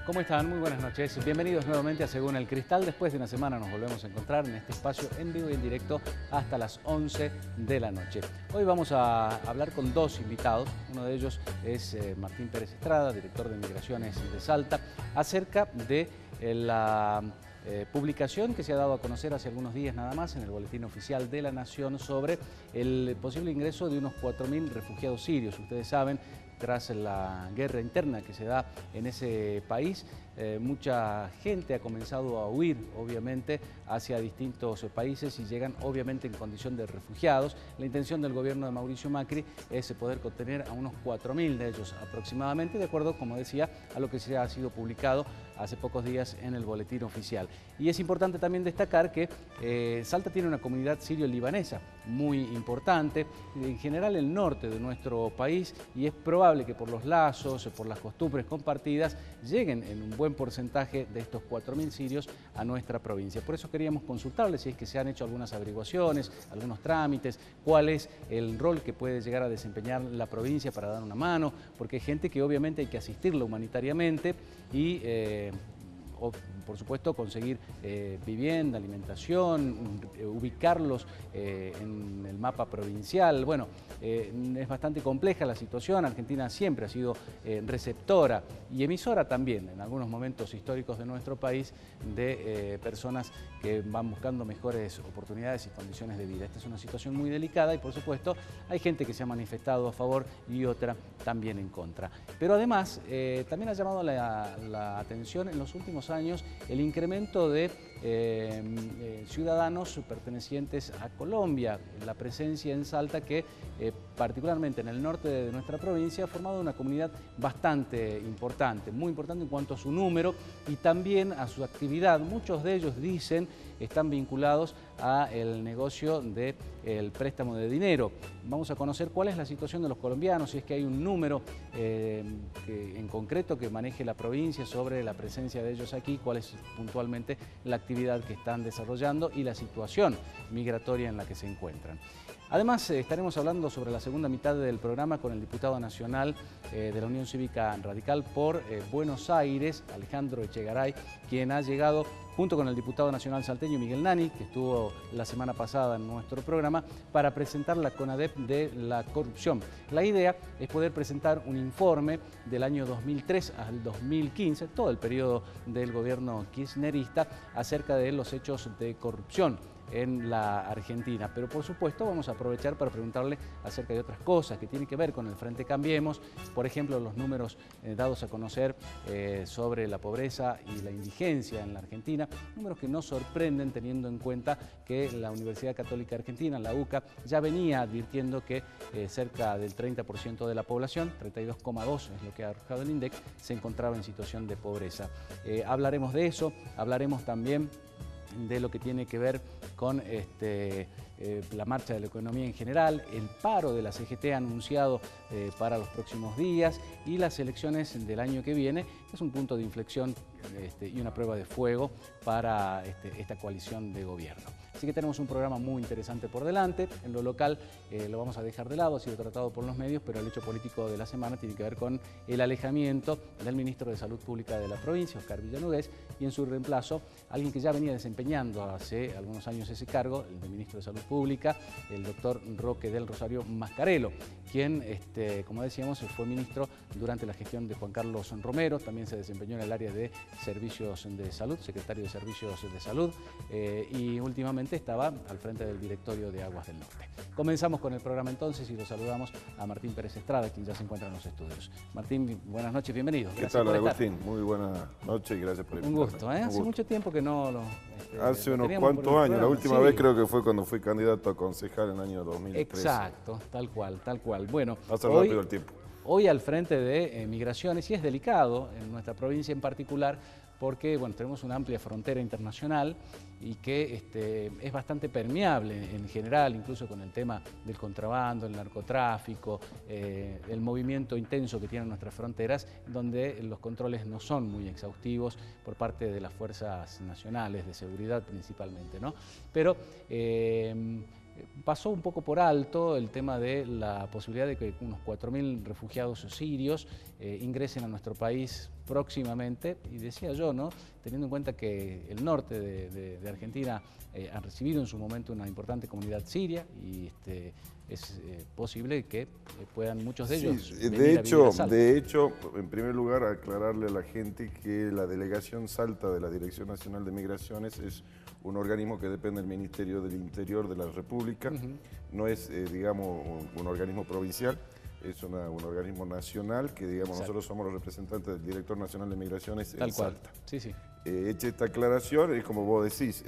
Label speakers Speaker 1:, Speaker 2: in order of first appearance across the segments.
Speaker 1: ¿Cómo están? Muy buenas noches. Bienvenidos nuevamente a Según el Cristal. Después de una semana nos volvemos a encontrar en este espacio en vivo y en directo hasta las 11 de la noche. Hoy vamos a hablar con dos invitados. Uno de ellos es Martín Pérez Estrada, director de Migraciones de Salta, acerca de la publicación que se ha dado a conocer hace algunos días nada más en el Boletín Oficial de la Nación sobre el posible ingreso de unos 4.000 refugiados sirios. Ustedes saben, tras la guerra interna que se da en ese país, mucha gente ha comenzado a huir, obviamente, hacia distintos países y llegan, obviamente, en condición de refugiados. La intención del gobierno de Mauricio Macri es poder contener a unos 4.000 de ellos aproximadamente, de acuerdo, como decía, a lo que se ha sido publicado hace pocos días en el Boletín Oficial. Y es importante también destacar que Salta tiene una comunidad sirio-libanesa muy importante, en general el norte de nuestro país, y es probable que por los lazos, por las costumbres compartidas, lleguen en un buen porcentaje de estos 4.000 sirios a nuestra provincia. Por eso queríamos consultarles si es que se han hecho algunas averiguaciones, algunos trámites, cuál es el rol que puede llegar a desempeñar la provincia para dar una mano, porque hay gente que obviamente hay que asistirla humanitariamente y por supuesto conseguir vivienda, alimentación, ubicarlos en el mapa provincial. Bueno, es bastante compleja la situación. Argentina siempre ha sido receptora y emisora también en algunos momentos históricos de nuestro país de personas que van buscando mejores oportunidades y condiciones de vida. Esta es una situación muy delicada y por supuesto hay gente que se ha manifestado a favor y otra también en contra. Pero además también ha llamado la atención en los últimos años el incremento de ciudadanos pertenecientes a Colombia, la presencia en Salta que particularmente en el norte de nuestra provincia ha formado una comunidad bastante importante, muy importante en cuanto a su número y también a su actividad. Muchos de ellos dicen están vinculados al negocio del préstamo de dinero. Vamos a conocer cuál es la situación de los colombianos, si es que hay un número en concreto que maneje la provincia sobre la presencia de ellos aquí, cuál es puntualmente la actividad que están desarrollando y la situación migratoria en la que se encuentran. Además, estaremos hablando sobre la segunda mitad del programa con el diputado nacional de la Unión Cívica Radical por Buenos Aires, Alejandro Echegaray, quien ha llegado junto con el diputado nacional salteño Miguel Nani, que estuvo la semana pasada en nuestro programa, para presentar la CONADEP de la corrupción. La idea es poder presentar un informe del año 2003 al 2015, todo el periodo del gobierno kirchnerista, acerca de los hechos de corrupción en la Argentina. Pero por supuesto vamos a aprovechar para preguntarle acerca de otras cosas que tienen que ver con el Frente Cambiemos, por ejemplo los números dados a conocer sobre la pobreza y la indigencia en la Argentina, números que nos sorprenden teniendo en cuenta que la Universidad Católica Argentina, la UCA, ya venía advirtiendo que cerca del 30% de la población, 32,2 es lo que ha arrojado el INDEC, se encontraba en situación de pobreza. Hablaremos de eso, hablaremos también de lo que tiene que ver con la marcha de la economía en general, el paro de la CGT anunciado para los próximos días y las elecciones del año que viene, que es un punto de inflexión y una prueba de fuego para esta coalición de gobierno. Así que tenemos un programa muy interesante por delante. En lo local lo vamos a dejar de lado, ha sido tratado por los medios, pero el hecho político de la semana tiene que ver con el alejamiento del ministro de Salud Pública de la provincia, Oscar Villanugués, y en su reemplazo, alguien que ya venía desempeñando hace algunos años ese cargo, el de ministro de Salud Pública, el doctor Roque del Rosario Mascarello, quien, como decíamos, fue ministro durante la gestión de Juan Carlos Romero, también se desempeñó en el área de Servicios de Salud, secretario de Servicios de Salud, y últimamente estaba al frente del directorio de Aguas del Norte. Comenzamos con el programa entonces y lo saludamos a Martín Pérez Estrada, quien ya se encuentra en los estudios. Martín, buenas noches, bienvenido.
Speaker 2: ¿Qué tal, Agustín? Muy buenas noches y gracias por invitarme.
Speaker 1: Un gusto, ¿eh? Hace mucho tiempo que no lo...
Speaker 2: Hace unos cuantos años, la última vez creo que fue cuando fui candidato a concejal en el año 2013.
Speaker 1: Exacto, tal cual, tal cual. Bueno,
Speaker 2: pasa rápido el tiempo.
Speaker 1: Hoy al frente de migraciones, y es delicado en nuestra provincia en particular, porque bueno, tenemos una amplia frontera internacional y que es bastante permeable en general, incluso con el tema del contrabando, el narcotráfico, el movimiento intenso que tienen nuestras fronteras, donde los controles no son muy exhaustivos por parte de las fuerzas nacionales de seguridad principalmente, ¿no? Pero pasó un poco por alto el tema de la posibilidad de que unos 4.000 refugiados sirios ingresen a nuestro país próximamente, y decía yo, ¿no? Teniendo en cuenta que el norte de Argentina ha recibido en su momento una importante comunidad siria y es posible que puedan muchos de ellos venir a vivir a Salta.
Speaker 2: De hecho, en primer lugar, aclararle a la gente que la delegación Salta de la Dirección Nacional de Migraciones es un organismo que depende del Ministerio del Interior de la República, no es, digamos, un organismo provincial. Es un organismo nacional que, digamos, exacto, nosotros somos los representantes del Director Nacional de Migraciones en Salta.
Speaker 1: Sí, sí.
Speaker 2: Hecha esta aclaración, es como vos decís,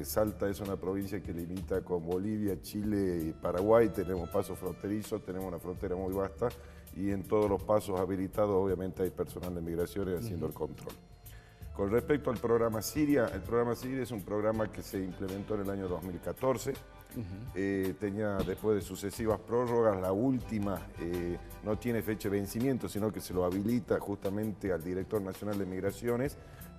Speaker 2: Salta es una provincia que limita con Bolivia, Chile y Paraguay, tenemos pasos fronterizos, tenemos una frontera muy vasta y en todos los pasos habilitados obviamente hay personal de migraciones haciendo el control. Con respecto al programa Siria, el programa Siria es un programa que se implementó en el año 2014. Tenía después de sucesivas prórrogas, la última no tiene fecha de vencimiento, sino que se lo habilita justamente al Director Nacional de Migraciones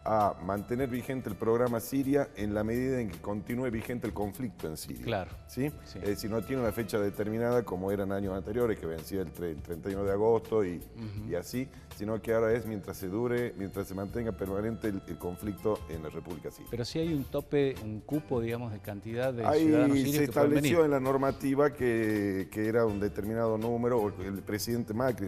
Speaker 2: a mantener vigente el programa Siria en la medida en que continúe vigente el conflicto en Siria.
Speaker 1: Claro.
Speaker 2: ¿Sí? Sí. Es decir, no tiene una fecha determinada como eran años anteriores, que vencía el 31 de agosto y así, sino que ahora es mientras se mantenga permanente el conflicto en la República Siria.
Speaker 1: Pero sí hay un tope, un cupo, digamos, de cantidad de ciudadanos sirios
Speaker 2: se estableció en la normativa que era un determinado número. El presidente Macri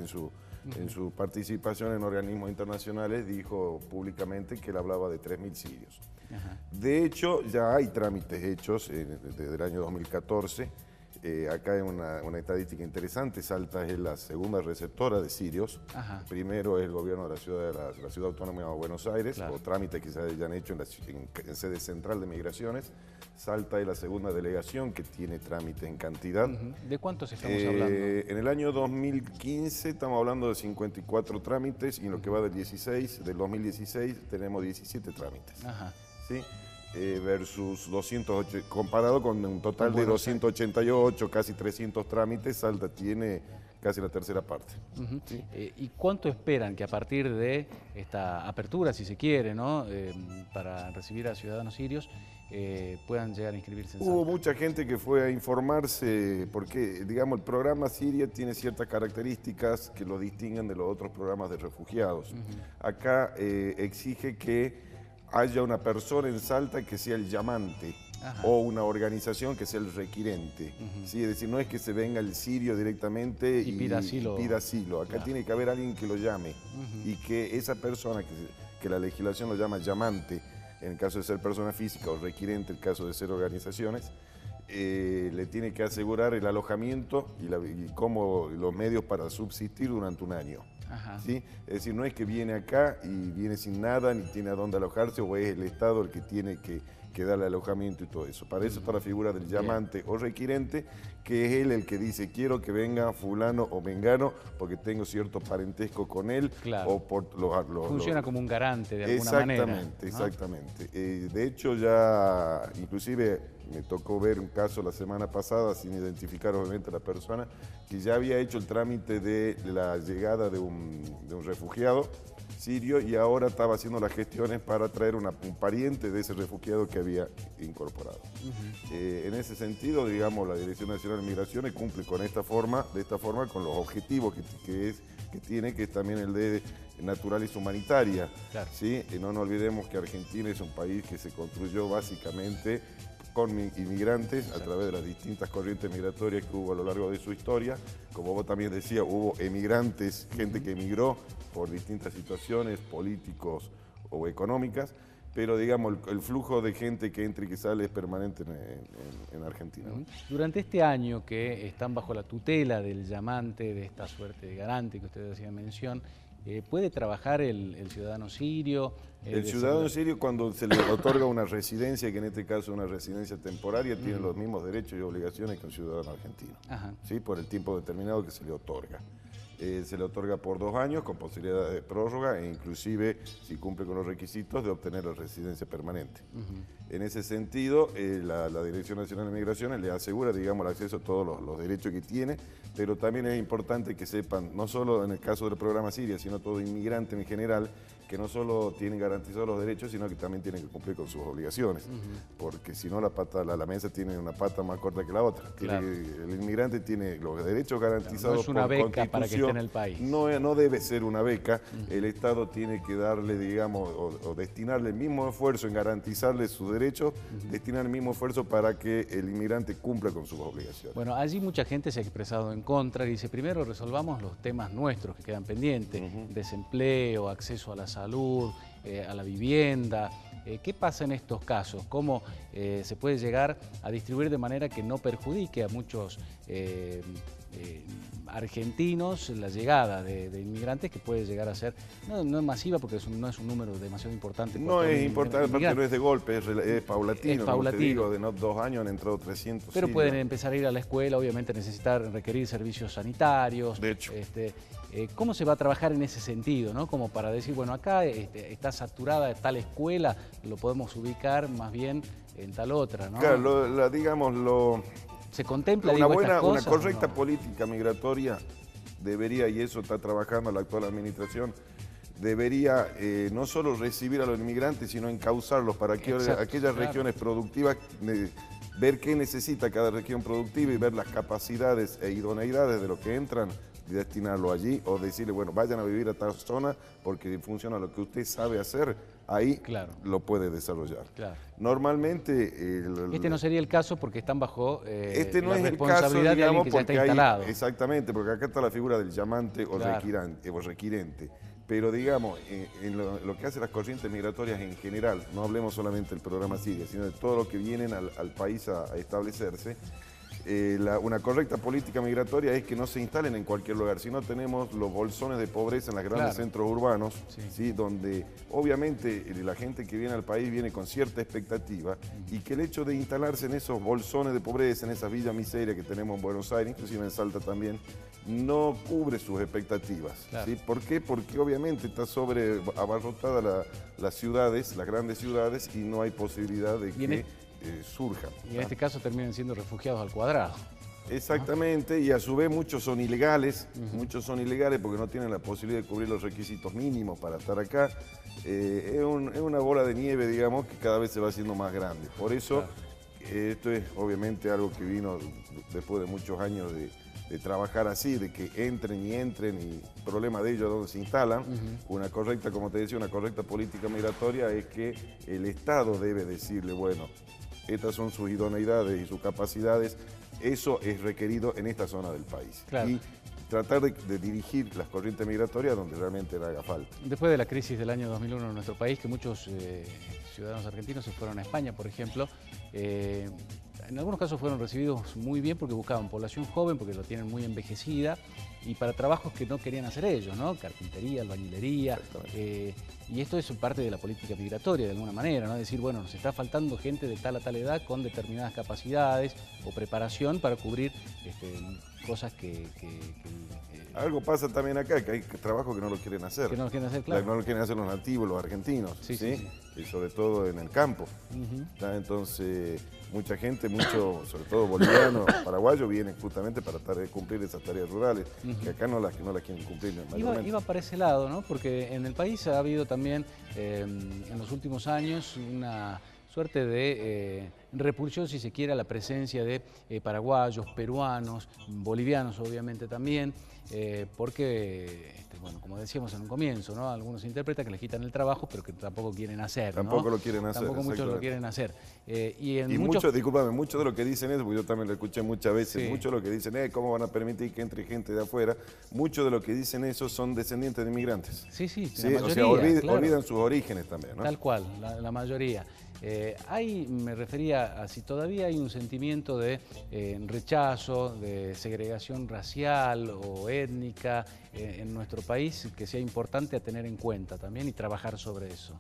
Speaker 2: en su participación en organismos internacionales dijo públicamente que él hablaba de 3.000 sirios. De hecho, ya hay trámites hechos desde el año 2014. Acá hay una estadística interesante. Salta es la segunda receptora de sirios. Primero es el gobierno de la ciudad autónoma de Buenos Aires, claro, o trámites que se hayan hecho en sede central de migraciones. Salta es la segunda delegación que tiene trámites en cantidad.
Speaker 1: ¿De cuántos estamos hablando?
Speaker 2: En el año 2015 estamos hablando de 54 trámites y en lo que va del 2016 tenemos 17 trámites. ¿Sí? Versus 208, comparado con un total de 288, casi 300 trámites, Salta tiene casi la tercera parte. ¿Sí?
Speaker 1: ¿Y cuánto esperan que a partir de esta apertura, si se quiere, ¿no? Para recibir a ciudadanos sirios, puedan llegar a inscribirse en Salta?
Speaker 2: Hubo mucha gente que fue a informarse porque, digamos, el programa Siria tiene ciertas características que lo distinguen de los otros programas de refugiados. Acá exige que haya una persona en Salta que sea el llamante o una organización que sea el requirente. ¿Sí? Es decir, no es que se venga el sirio directamente y pida asilo. Acá tiene que haber alguien que lo llame y que esa persona que la legislación lo llama llamante, en el caso de ser persona física, o requirente, en el caso de ser organizaciones, le tiene que asegurar el alojamiento y cómo los medios para subsistir durante un año. ¿Sí? Es decir, no es que viene acá y viene sin nada, ni tiene a dónde alojarse, o es el Estado el que tiene que darle alojamiento y todo eso. Para eso está la figura del llamante o requirente, que es él el que dice, quiero que venga fulano o mengano, porque tengo cierto parentesco con él.
Speaker 1: Claro.
Speaker 2: O por
Speaker 1: funciona como un garante de alguna manera.
Speaker 2: Exactamente. De hecho, ya inclusive me tocó ver un caso la semana pasada, sin identificar obviamente a la persona, que ya había hecho el trámite de la llegada de un refugiado sirio y ahora estaba haciendo las gestiones para traer un pariente de ese refugiado que había incorporado. En ese sentido, digamos, la Dirección Nacional de Migraciones cumple de esta forma con los objetivos que tiene, que es también el de naturaleza humanitaria. Claro. ¿Sí? No nos olvidemos que Argentina es un país que se construyó básicamente con inmigrantes a través de las distintas corrientes migratorias que hubo a lo largo de su historia. Como vos también decías, hubo emigrantes, gente que emigró por distintas situaciones políticos o económicas, pero digamos el flujo de gente que entra y que sale es permanente en Argentina.
Speaker 1: Durante este año que están bajo la tutela del llamante, de esta suerte de garante que usted hacía mención, ¿puede trabajar el ciudadano sirio?
Speaker 2: El ciudadano sirio, cuando se le otorga una residencia, que en este caso es una residencia temporaria, tiene los mismos derechos y obligaciones que un ciudadano argentino, ¿sí? Por el tiempo determinado que se le otorga. Se le otorga por 2 años con posibilidad de prórroga e inclusive, si cumple con los requisitos, de obtener la residencia permanente. En ese sentido, la Dirección Nacional de Migraciones le asegura, digamos, el acceso a todos los derechos que tiene, pero también es importante que sepan, no solo en el caso del programa Siria, sino todo inmigrante en general, que no solo tienen garantizados los derechos, sino que también tienen que cumplir con sus obligaciones, porque si no la mesa tiene una pata más corta que la otra.
Speaker 1: Claro.
Speaker 2: El inmigrante tiene los derechos garantizados.
Speaker 1: No es una
Speaker 2: por
Speaker 1: beca para que esté en
Speaker 2: Constitución.
Speaker 1: el país.
Speaker 2: No debe ser una beca. El Estado tiene que darle, digamos, o destinarle el mismo esfuerzo en garantizarle sus derechos, destinar el mismo esfuerzo para que el inmigrante cumpla con sus obligaciones.
Speaker 1: Bueno, allí mucha gente se ha expresado en contra y dice, primero resolvamos los temas nuestros que quedan pendientes, desempleo, acceso a la salud, a la vivienda. ¿Qué pasa en estos casos? ¿Cómo se puede llegar a distribuir de manera que no perjudique a muchos argentinos la llegada de inmigrantes, que puede llegar a ser, no es masiva porque no es un número demasiado importante?
Speaker 2: No es importante, porque no es de golpe, es paulatino.
Speaker 1: Es paulatino.
Speaker 2: Como te digo, de 2 años han entrado 300.
Speaker 1: Pero pueden empezar a ir a la escuela, obviamente requerir servicios sanitarios.
Speaker 2: De hecho.
Speaker 1: ¿Cómo se va a trabajar en ese sentido, ¿no? Como para decir, bueno, acá está saturada tal escuela, lo podemos ubicar más bien en tal otra, ¿no?
Speaker 2: Claro,
Speaker 1: ¿Se contempla
Speaker 2: una
Speaker 1: cosas,
Speaker 2: correcta
Speaker 1: no?
Speaker 2: política migratoria debería, y eso está trabajando la actual administración, debería no solo recibir a los inmigrantes, sino encauzarlos para aquellas regiones productivas, ver qué necesita cada región productiva y ver las capacidades e idoneidades de los que entran, y destinarlo allí, o decirle, bueno, vayan a vivir a tal zona porque funciona lo que usted sabe hacer, ahí lo puede desarrollar.
Speaker 1: Claro.
Speaker 2: Normalmente...
Speaker 1: Este no sería el caso porque están bajo
Speaker 2: no
Speaker 1: la
Speaker 2: es
Speaker 1: responsabilidad de alguien que ya está instalado.
Speaker 2: Exactamente, porque acá está la figura del llamante o requirente. Pero digamos, en lo que hace las corrientes migratorias en general, no hablemos solamente del programa Siria, sino de todo lo que vienen al país a establecerse, una correcta política migratoria es que no se instalen en cualquier lugar, sino tenemos los bolsones de pobreza en los grandes centros urbanos, ¿sí? Donde obviamente la gente que viene al país viene con cierta expectativa y que el hecho de instalarse en esos bolsones de pobreza, en esas villas miseria que tenemos en Buenos Aires, inclusive en Salta también, no cubre sus expectativas. ¿Sí? ¿Por qué? Porque obviamente está abarrotada las ciudades, las grandes ciudades, y no hay posibilidad de que surjan.
Speaker 1: Y en este caso terminan siendo refugiados al cuadrado.
Speaker 2: Exactamente, y a su vez muchos son ilegales, porque no tienen la posibilidad de cubrir los requisitos mínimos para estar acá. Es una bola de nieve, digamos, que cada vez se va haciendo más grande. Por eso, esto es obviamente algo que vino después de muchos años de trabajar así, de que entren, y problema de ellos donde se instalan. Una correcta, como te decía, una correcta política migratoria es que el Estado debe decirle, bueno, estas son sus idoneidades y sus capacidades, eso es requerido en esta zona del país.
Speaker 1: Claro.
Speaker 2: Y tratar de dirigir las corrientes migratorias donde realmente le haga falta.
Speaker 1: Después de la crisis del año 2001 en nuestro país, que muchos ciudadanos argentinos se fueron a España, por ejemplo, en algunos casos fueron recibidos muy bien porque buscaban población joven, porque lo tienen muy envejecida, y para trabajos que no querían hacer ellos, ¿no? Carpintería, albañilería. Y esto es parte de la política migratoria, de alguna manera, ¿no? Decir, bueno, nos está faltando gente de tal a tal edad con determinadas capacidades o preparación para cubrir cosas que
Speaker 2: algo pasa también acá, que hay trabajos que no lo quieren hacer.
Speaker 1: Que no lo quieren hacer, claro.
Speaker 2: No lo quieren hacer los nativos, los argentinos, ¿sí? Y sobre todo en el campo. Entonces, mucha gente, sobre todo bolivianos, paraguayos, vienen justamente para cumplir esas tareas rurales, que acá no las quieren cumplir.
Speaker 1: Iba para ese lado, ¿no? Porque en el país ha habido también, en los últimos años, una suerte de repulsión, si se quiere, a la presencia de paraguayos, peruanos, bolivianos obviamente también, porque, bueno, como decíamos en un comienzo, ¿no? Algunos interpretan que les quitan el trabajo, pero que tampoco quieren hacer, ¿no?
Speaker 2: Tampoco lo quieren hacer.
Speaker 1: Tampoco muchos lo quieren hacer.
Speaker 2: Discúlpame, mucho de lo que dicen eso, porque yo también lo escuché muchas veces, mucho de lo que dicen, ¿cómo van a permitir que entre gente de afuera? Mucho de lo que dicen eso son descendientes de inmigrantes.
Speaker 1: Sí,
Speaker 2: la mayoría, o sea, olvidan sus orígenes también, ¿no?
Speaker 1: Tal cual, la mayoría. Me refería a si todavía hay un sentimiento de rechazo, de segregación racial o étnica en nuestro país, que sea importante a tener en cuenta también y trabajar sobre eso.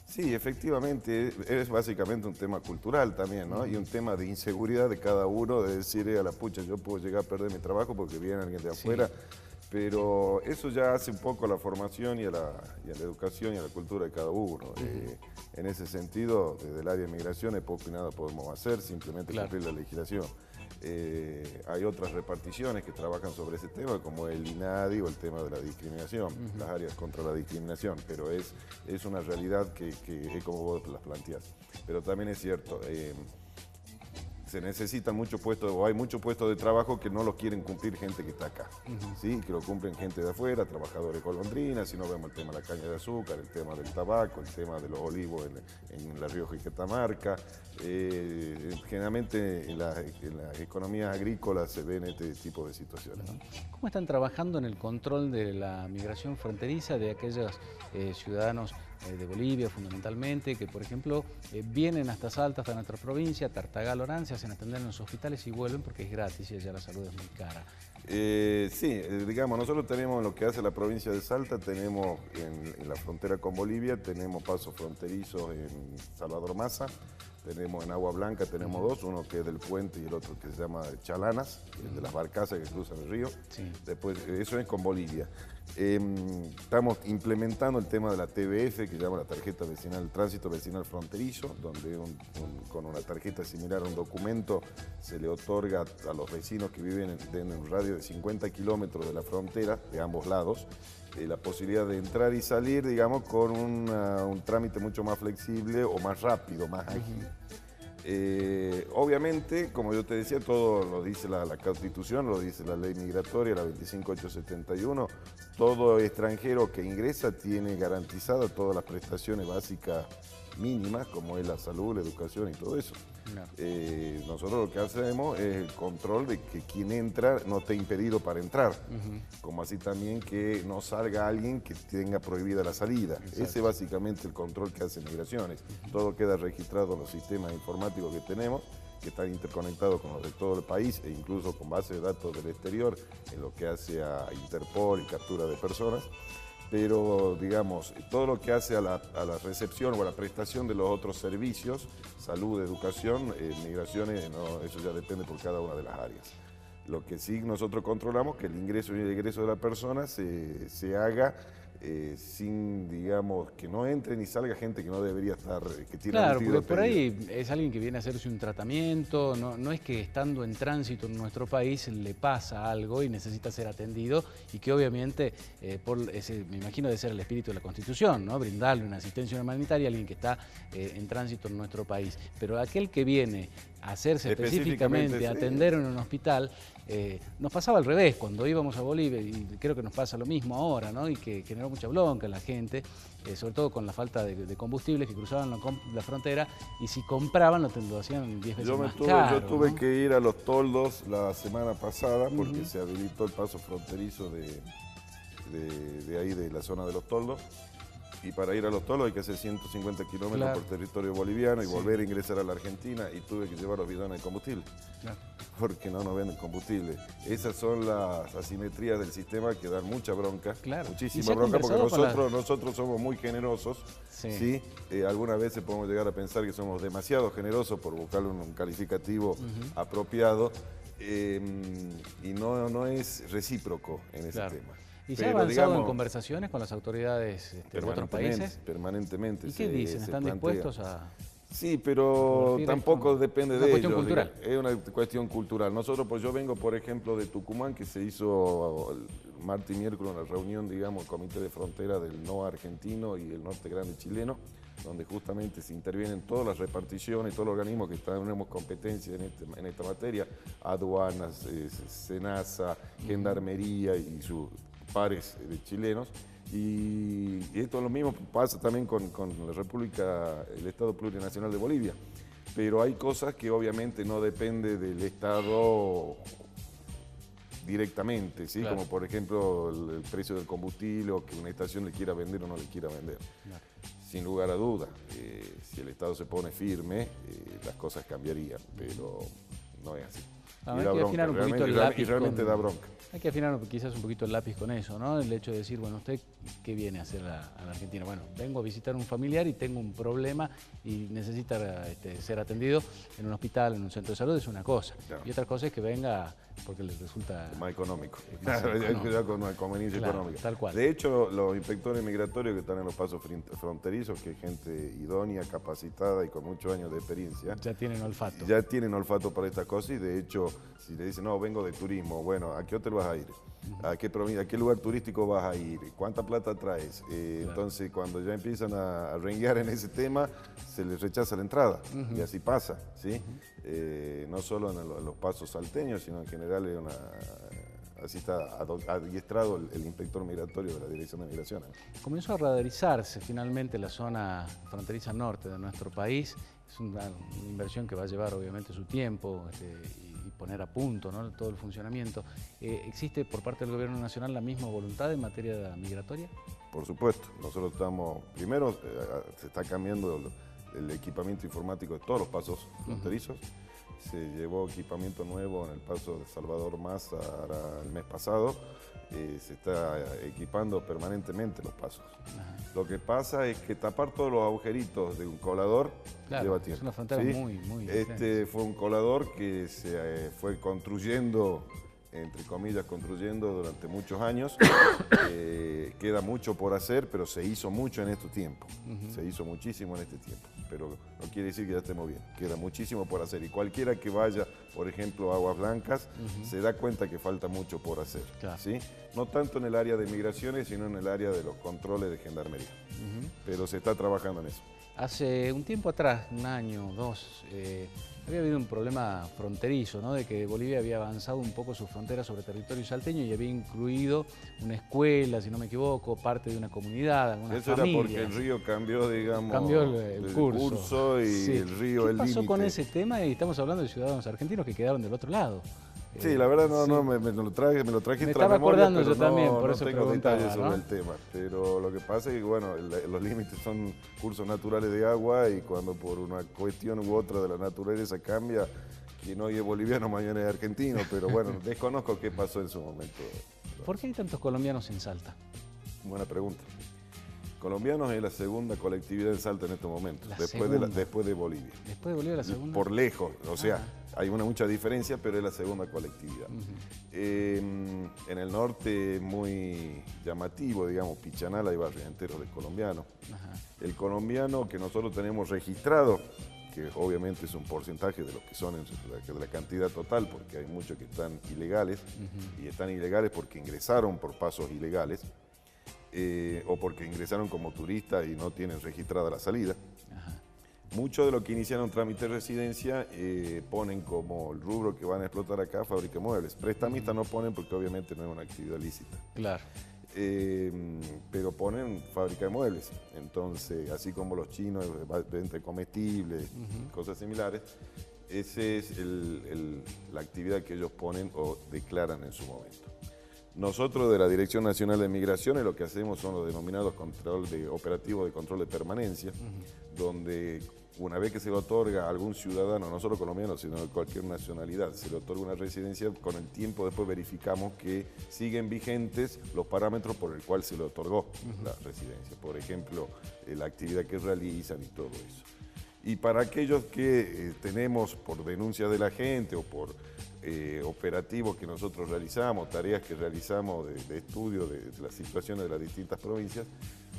Speaker 2: Sí, efectivamente, es básicamente un tema cultural también, ¿no? Y un tema de inseguridad de cada uno, de decir a la pucha, yo puedo llegar a perder mi trabajo porque viene alguien de afuera. pero eso ya hace un poco a la formación y a la educación y a la cultura de cada uno. En ese sentido, desde el área de migración poco y nada podemos hacer, simplemente cumplir la legislación. Hay otras reparticiones que trabajan sobre ese tema, como el INADI o el tema de la discriminación, las áreas contra la discriminación, pero es una realidad que es como vos las planteás. Pero también es cierto, se necesitan muchos puestos, o hay muchos puestos de trabajo que no los quieren cumplir gente que está acá, ¿sí? Que lo cumplen gente de afuera, trabajadores golondrinas, si no vemos el tema de la caña de azúcar, el tema del tabaco, el tema de los olivos en La Rioja y Catamarca. Generalmente en las economías agrícolas se ven este tipo de situaciones, ¿no?
Speaker 1: ¿Cómo están trabajando en el control de la migración fronteriza de aquellos ciudadanos de Bolivia fundamentalmente, que por ejemplo vienen hasta Salta, hasta nuestra provincia, Tartagal, Orán, se hacen atender en los hospitales y vuelven porque es gratis y allá la salud es muy cara?
Speaker 2: Sí, digamos, nosotros tenemos lo que hace la provincia de Salta, tenemos en la frontera con Bolivia, tenemos pasos fronterizos en Salvador Maza, tenemos en Agua Blanca, tenemos dos, uno que es del puente y el otro que se llama Chalanas, el de las barcazas que cruzan el río. Sí. Después, eso es con Bolivia. Estamos implementando el tema de la TVF, que se llama la tarjeta vecinal, tránsito vecinal fronterizo, donde con una tarjeta similar a un documento se le otorga a los vecinos que viven en un radio de 50 kilómetros de la frontera, de ambos lados, la posibilidad de entrar y salir, digamos, con un trámite mucho más flexible o más rápido, más ágil. Obviamente, como yo te decía, todo lo dice la Constitución, lo dice la ley migratoria, la 25871, todo extranjero que ingresa tiene garantizadas todas las prestaciones básicas mínimas, como es la salud, la educación y todo eso. No. Nosotros lo que hacemos es el control de que quien entra no esté impedido para entrar, como así también que no salga alguien que tenga prohibida la salida. Exacto. Ese es básicamente el control que hace Migraciones. Todo queda registrado en los sistemas informáticos que tenemos, que están interconectados con los de todo el país e incluso con bases de datos del exterior en lo que hace a Interpol y captura de personas. Pero, digamos, todo lo que hace a la recepción o a la prestación de los otros servicios, salud, educación, migraciones, no, eso ya depende por cada una de las áreas. Lo que sí nosotros controlamos que el ingreso y el egreso de la persona se haga sin, digamos, que no entre ni salga gente que no debería estar, que tiene.
Speaker 1: Claro, porque por ahí es alguien que viene a hacerse un tratamiento, no es que estando en tránsito en nuestro país le pasa algo y necesita ser atendido y que obviamente, me imagino debe ser el espíritu de la Constitución, ¿no? Brindarle una asistencia humanitaria a alguien que está en tránsito en nuestro país. Pero aquel que viene a hacerse específicamente, a atender en un hospital, nos pasaba al revés, cuando íbamos a Bolivia, y creo que nos pasa lo mismo ahora, ¿no? Y que generó mucha bronca en la gente, sobre todo con la falta de combustibles que cruzaban la frontera, y si compraban lo hacían 10 veces más caro.
Speaker 2: Yo tuve que ir a Los Toldos la semana pasada porque se habilitó el paso fronterizo de ahí, de la zona de Los Toldos. Y para ir a Los Toldos hay que hacer 150 kilómetros por territorio boliviano y volver a ingresar a la Argentina, y tuve que llevar los bidones de combustible, porque no nos venden combustible. Esas son las asimetrías del sistema que dan mucha bronca, muchísima bronca, porque nosotros somos muy generosos. ¿Sí? Algunas veces podemos llegar a pensar que somos demasiado generosos por buscarle un calificativo apropiado, y no es recíproco en ese tema.
Speaker 1: ¿Y se ha avanzado en conversaciones con las autoridades de otros países?
Speaker 2: Permanentemente.
Speaker 1: ¿Y qué dicen? ¿Están dispuestos a...?
Speaker 2: Sí, pero tampoco depende de ellos.
Speaker 1: ¿Es una cuestión cultural?
Speaker 2: Es una cuestión cultural. Nosotros, pues yo vengo, por ejemplo, de Tucumán, que se hizo el martes y miércoles una reunión, digamos, el Comité de Frontera del NOA argentino y el Norte Grande chileno, donde justamente se intervienen todas las reparticiones, todos los organismos que tenemos competencia en esta materia, aduanas, SENASA, Gendarmería y sus pares chilenos, y esto lo mismo pasa también con la República, el Estado Plurinacional de Bolivia, pero hay cosas que obviamente no depende del Estado directamente, ¿sí? Como por ejemplo el precio del combustible, o que una estación le quiera vender o no le quiera vender. Sin lugar a dudas, si el Estado se pone firme, las cosas cambiarían, pero no es así.
Speaker 1: Hay que afinar un poquito el lápiz.
Speaker 2: Y realmente da bronca.
Speaker 1: Hay que afinar quizás un poquito el lápiz con eso, ¿no? El hecho de decir, bueno, ¿usted qué viene a hacer a la Argentina? Bueno, vengo a visitar a un familiar y tengo un problema y necesita ser atendido en un hospital, en un centro de salud, es una cosa. Claro. Y otra cosa es que venga porque le resulta...
Speaker 2: más económico. Hay cuidado con una conveniencia económica.
Speaker 1: Tal cual.
Speaker 2: De hecho, los inspectores migratorios que están en los pasos fronterizos, que es gente idónea, capacitada y con muchos años de experiencia...
Speaker 1: ya tienen olfato.
Speaker 2: Ya tienen olfato para estas cosas y de hecho, si le dicen, no, vengo de turismo, bueno, ¿a qué hotel vas a ir? ¿A qué lugar turístico vas a ir? ¿Cuánta plata traes? Claro. Entonces, cuando ya empiezan a renguear en ese tema, se les rechaza la entrada. Y así pasa, ¿sí? No solo en los pasos salteños, sino en general así está adiestrado el inspector migratorio de la Dirección de Migración.
Speaker 1: Comenzó a radarizarse finalmente la zona fronteriza norte de nuestro país. Es una inversión que va a llevar obviamente su tiempo y poner a punto, ¿no?, todo el funcionamiento. ¿Existe por parte del Gobierno Nacional la misma voluntad en materia migratoria?
Speaker 2: Por supuesto. Nosotros estamos, primero se está cambiando el equipamiento informático de todos los pasos fronterizos. Se llevó equipamiento nuevo en el paso de Salvador Massa el mes pasado. Se está equipando permanentemente los pasos. Lo que pasa es que tapar todos los agujeritos de un colador lleva tiempo.
Speaker 1: Es una frontera muy
Speaker 2: Este fue un colador que se fue construyendo, entre comillas, durante muchos años. Queda mucho por hacer, pero se hizo mucho en estos tiempos. Se hizo muchísimo en este tiempo, pero no quiere decir que ya estemos bien. Queda muchísimo por hacer y cualquiera que vaya, por ejemplo, a Aguas Blancas, se da cuenta que falta mucho por hacer. Claro. ¿Sí? No tanto en el área de migraciones, sino en el área de los controles de gendarmería. Pero se está trabajando en eso.
Speaker 1: Hace un tiempo atrás, un año, dos, había habido un problema fronterizo, ¿no?, de que Bolivia había avanzado un poco su frontera sobre territorio salteño y había incluido una escuela, si no me equivoco, parte de una comunidad, alguna
Speaker 2: familia. Eso era porque el río cambió, digamos,
Speaker 1: el curso
Speaker 2: y el río, el límite.
Speaker 1: ¿Qué pasó con ese tema? Y estamos hablando de ciudadanos argentinos que quedaron del otro lado.
Speaker 2: Sí, la verdad me lo trajiste
Speaker 1: me
Speaker 2: a la
Speaker 1: estaba
Speaker 2: memoria,
Speaker 1: acordando
Speaker 2: pero
Speaker 1: yo también, por eso
Speaker 2: tengo detalles sobre
Speaker 1: ¿no?,
Speaker 2: el tema. Pero lo que pasa es que, bueno, los límites son cursos naturales de agua y cuando por una cuestión u otra de la naturaleza cambia, quien hoy es boliviano, mañana es argentino, pero bueno, desconozco qué pasó en su momento.
Speaker 1: ¿Por qué hay tantos colombianos en Salta?
Speaker 2: Buena pregunta. Colombianos es la segunda colectividad en Salta en estos momentos, después de Bolivia.
Speaker 1: ¿Después de Bolivia la segunda?
Speaker 2: Por lejos, o sea, hay mucha diferencia, pero es la segunda colectividad. En el norte muy llamativo, digamos, Pichanal, hay barrios enteros de colombianos. El colombiano que nosotros tenemos registrado, que obviamente es un porcentaje de lo que son de la cantidad total, porque hay muchos que están ilegales, y están ilegales porque ingresaron por pasos ilegales, o porque ingresaron como turistas y no tienen registrada la salida. Muchos de los que iniciaron trámite de residencia ponen como el rubro que van a explotar acá fábrica de muebles. Prestamistas no ponen porque obviamente no es una actividad lícita.
Speaker 1: Claro.
Speaker 2: Pero ponen fábrica de muebles. Entonces, así como los chinos venden comestibles, cosas similares, esa es la actividad que ellos ponen o declaran en su momento. Nosotros de la Dirección Nacional de Migraciones lo que hacemos son los denominados operativos de control de permanencia, donde una vez que se le otorga a algún ciudadano, no solo colombiano, sino de cualquier nacionalidad, se le otorga una residencia, con el tiempo después verificamos que siguen vigentes los parámetros por el cual se le otorgó la residencia. Por ejemplo, la actividad que realizan y todo eso. Y para aquellos que tenemos por denuncia de la gente o por operativos que nosotros realizamos, tareas que realizamos de estudio de las situaciones de las distintas provincias,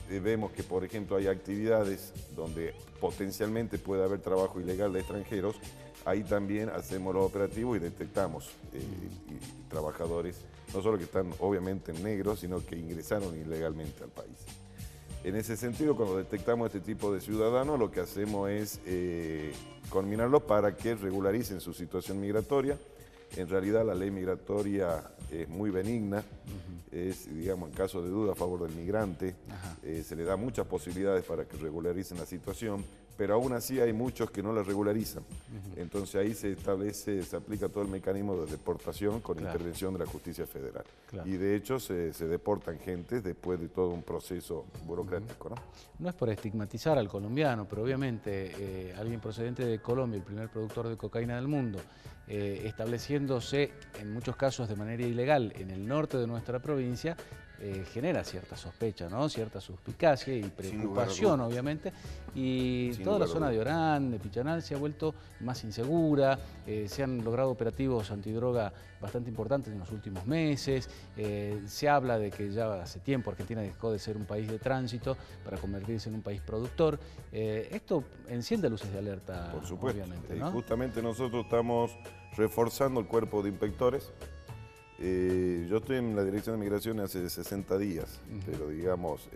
Speaker 2: vemos que, por ejemplo, hay actividades donde potencialmente puede haber trabajo ilegal de extranjeros. Ahí también hacemos los operativos y detectamos trabajadores, no solo que están obviamente negros, sino que ingresaron ilegalmente al país. En ese sentido, cuando detectamos este tipo de ciudadanos, lo que hacemos es conminarlos para que regularicen su situación migratoria. En realidad la ley migratoria es muy benigna, es, digamos, en caso de duda a favor del migrante, se le da muchas posibilidades para que regularicen la situación, pero aún así hay muchos que no la regularizan. Entonces ahí se aplica todo el mecanismo de deportación con intervención de la justicia federal. Y de hecho se deportan gente después de todo un proceso burocrático, ¿no?
Speaker 1: No es por estigmatizar al colombiano, pero obviamente alguien procedente de Colombia, el primer productor de cocaína del mundo, estableciéndose en muchos casos de manera ilegal en el norte de nuestra provincia, genera cierta sospecha, ¿no? Cierta suspicacia y preocupación, obviamente. Y toda la zona de Orán, de Pichanal, se ha vuelto más insegura. Se han logrado operativos antidroga bastante importantes en los últimos meses. Se habla de que ya hace tiempo Argentina dejó de ser un país de tránsito para convertirse en un país productor. Esto enciende luces de alerta,
Speaker 2: por supuesto,
Speaker 1: obviamente, ¿no?
Speaker 2: Y justamente nosotros estamos reforzando el cuerpo de inspectores. Yo estoy en la Dirección de Migraciones hace 60 días, pero digamos,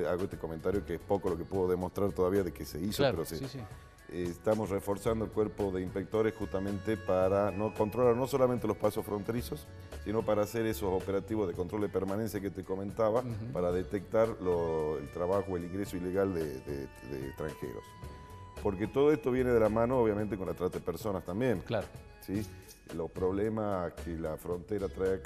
Speaker 2: hago este comentario que es poco lo que puedo demostrar todavía de que se hizo, pero estamos reforzando el cuerpo de inspectores justamente para controlar no solamente los pasos fronterizos, sino para hacer esos operativos de control de permanencia que te comentaba, para detectar el trabajo, el ingreso ilegal de extranjeros. Porque todo esto viene de la mano, obviamente, con la trata de personas también.
Speaker 1: Claro.
Speaker 2: ¿Sí? Los problemas que la frontera trae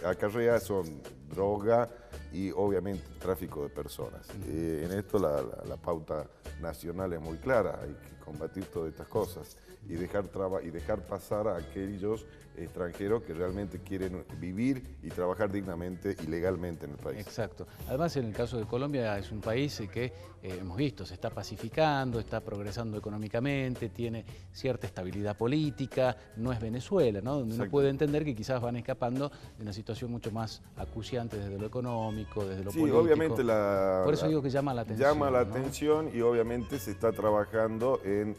Speaker 2: acarrea son droga y, obviamente, tráfico de personas. En esto la pauta nacional es muy clara, hay que combatir todas estas cosas y dejar pasar a aquellos extranjeros que realmente quieren vivir y trabajar dignamente y legalmente en el país.
Speaker 1: Exacto. Además, en el caso de Colombia, es un país que hemos visto, se está pacificando, está progresando económicamente, tiene cierta estabilidad política, no es Venezuela, ¿no? Donde uno puede entender que quizás van escapando de una situación mucho más acuciante desde lo económico, desde lo político. Sí,
Speaker 2: obviamente
Speaker 1: por eso digo que llama la atención.
Speaker 2: Llama la atención y obviamente se está trabajando en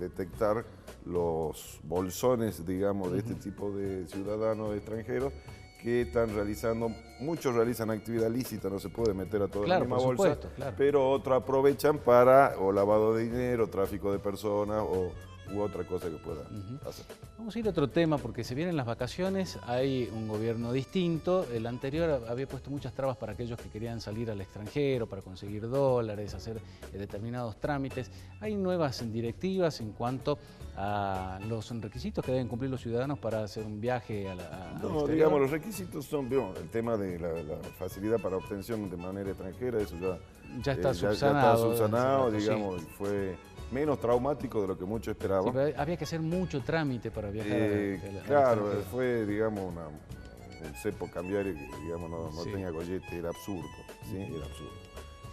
Speaker 2: detectar los bolsones, digamos, de este tipo de ciudadanos extranjeros que están realizando, muchos realizan actividad lícita, no se puede meter a toda la misma bolsa, pero otros aprovechan para o lavado de dinero, tráfico de personas u otra cosa que puedan hacer.
Speaker 1: Vamos a ir a otro tema porque se vienen las vacaciones, hay un gobierno distinto, el anterior había puesto muchas trabas para aquellos que querían salir al extranjero, para conseguir dólares, hacer determinados trámites. Hay nuevas directivas en cuanto a los requisitos que deben cumplir los ciudadanos para hacer un viaje al exterior.
Speaker 2: Digamos, los requisitos son, el tema de la facilidad para obtención de manera extranjera, eso
Speaker 1: ya está subsanado.
Speaker 2: Ya está subsanado, digamos, y fue menos traumático de lo que muchos esperaban.
Speaker 1: Sí, pero había que hacer mucho trámite para viajar
Speaker 2: claro, fue, digamos, un cepo cambiario que, digamos, no tenía gollete, era absurdo, ¿sí? Era absurdo.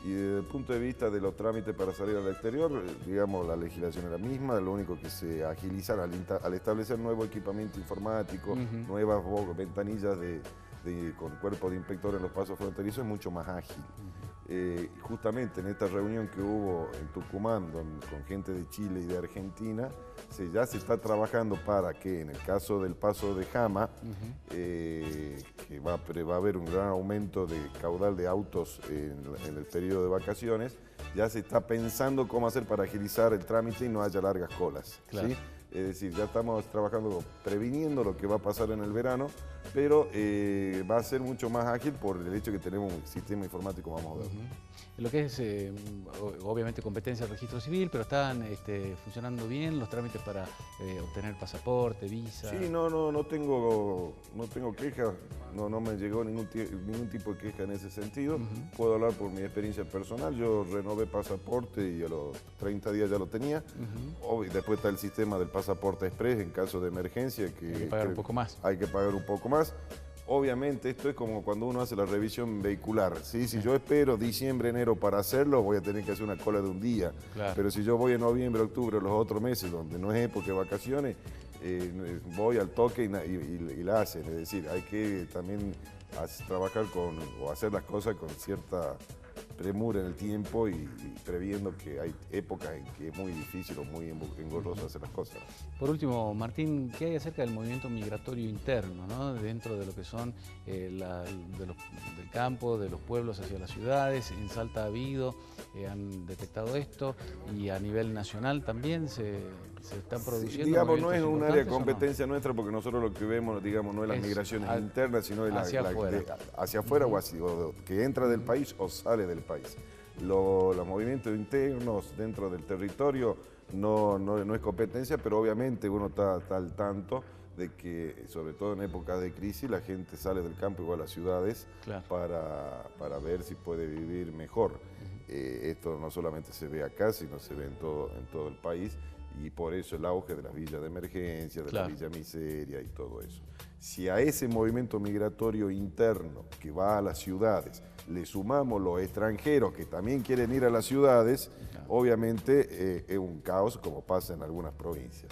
Speaker 2: Y desde el punto de vista de los trámites para salir al exterior, digamos, la legislación era la misma, lo único que se agilizaron al establecer nuevo equipamiento informático, nuevas ventanillas con cuerpo de inspectores en los pasos fronterizos, es mucho más ágil. Justamente en esta reunión que hubo en Tucumán con gente de Chile y de Argentina, ya se está trabajando para que en el caso del paso de Jama, que va a haber un gran aumento de caudal de autos en el periodo de vacaciones, ya se está pensando cómo hacer para agilizar el trámite y no haya largas colas. Claro. ¿Sí? Es decir, ya estamos trabajando, previniendo lo que va a pasar en el verano, pero va a ser mucho más ágil por el hecho de que tenemos un sistema informático más moderno.
Speaker 1: Lo que es, obviamente, competencia del registro civil, pero están funcionando bien los trámites para obtener pasaporte, visa.
Speaker 2: Sí, no tengo quejas, no me llegó ningún tipo de queja en ese sentido. Puedo hablar por mi experiencia personal, yo renové pasaporte y a los 30 días ya lo tenía. Después está el sistema del pasaporte express en caso de emergencia. Que hay que pagar un poco más. Hay que pagar un poco más. Obviamente esto es como cuando uno hace la revisión vehicular, ¿sí? Si yo espero diciembre, enero para hacerlo, voy a tener que hacer una cola de un día. Claro. Pero si yo voy en noviembre, octubre, los otros meses, donde no es época de vacaciones, voy al toque y la hacen. Es decir, hay que también trabajar o hacer las cosas con cierta premura en el tiempo y previendo que hay épocas en que es muy difícil o muy engorroso hacer las cosas.
Speaker 1: Por último, Martín, ¿qué hay acerca del movimiento migratorio interno, ¿no? Dentro de lo que son del campo, de los pueblos hacia las ciudades? En Salta ha habido, han detectado esto y a nivel nacional también se están produciendo.
Speaker 2: Digamos, no es un área de competencia nuestra porque nosotros lo que vemos, digamos, no es las migraciones internas, sino hacia afuera o que entra del país o sale del país. Los movimientos internos dentro del territorio no es competencia, pero obviamente uno está al tanto de que, sobre todo en épocas de crisis, la gente sale del campo y va a las ciudades, claro, para ver si puede vivir mejor. Esto no solamente se ve acá, sino se ve en todo el país, y por eso el auge de las villas de emergencia, de la villa miseria y todo eso. Si a ese movimiento migratorio interno que va a las ciudades le sumamos los extranjeros que también quieren ir a las ciudades, obviamente es un caos como pasa en algunas provincias.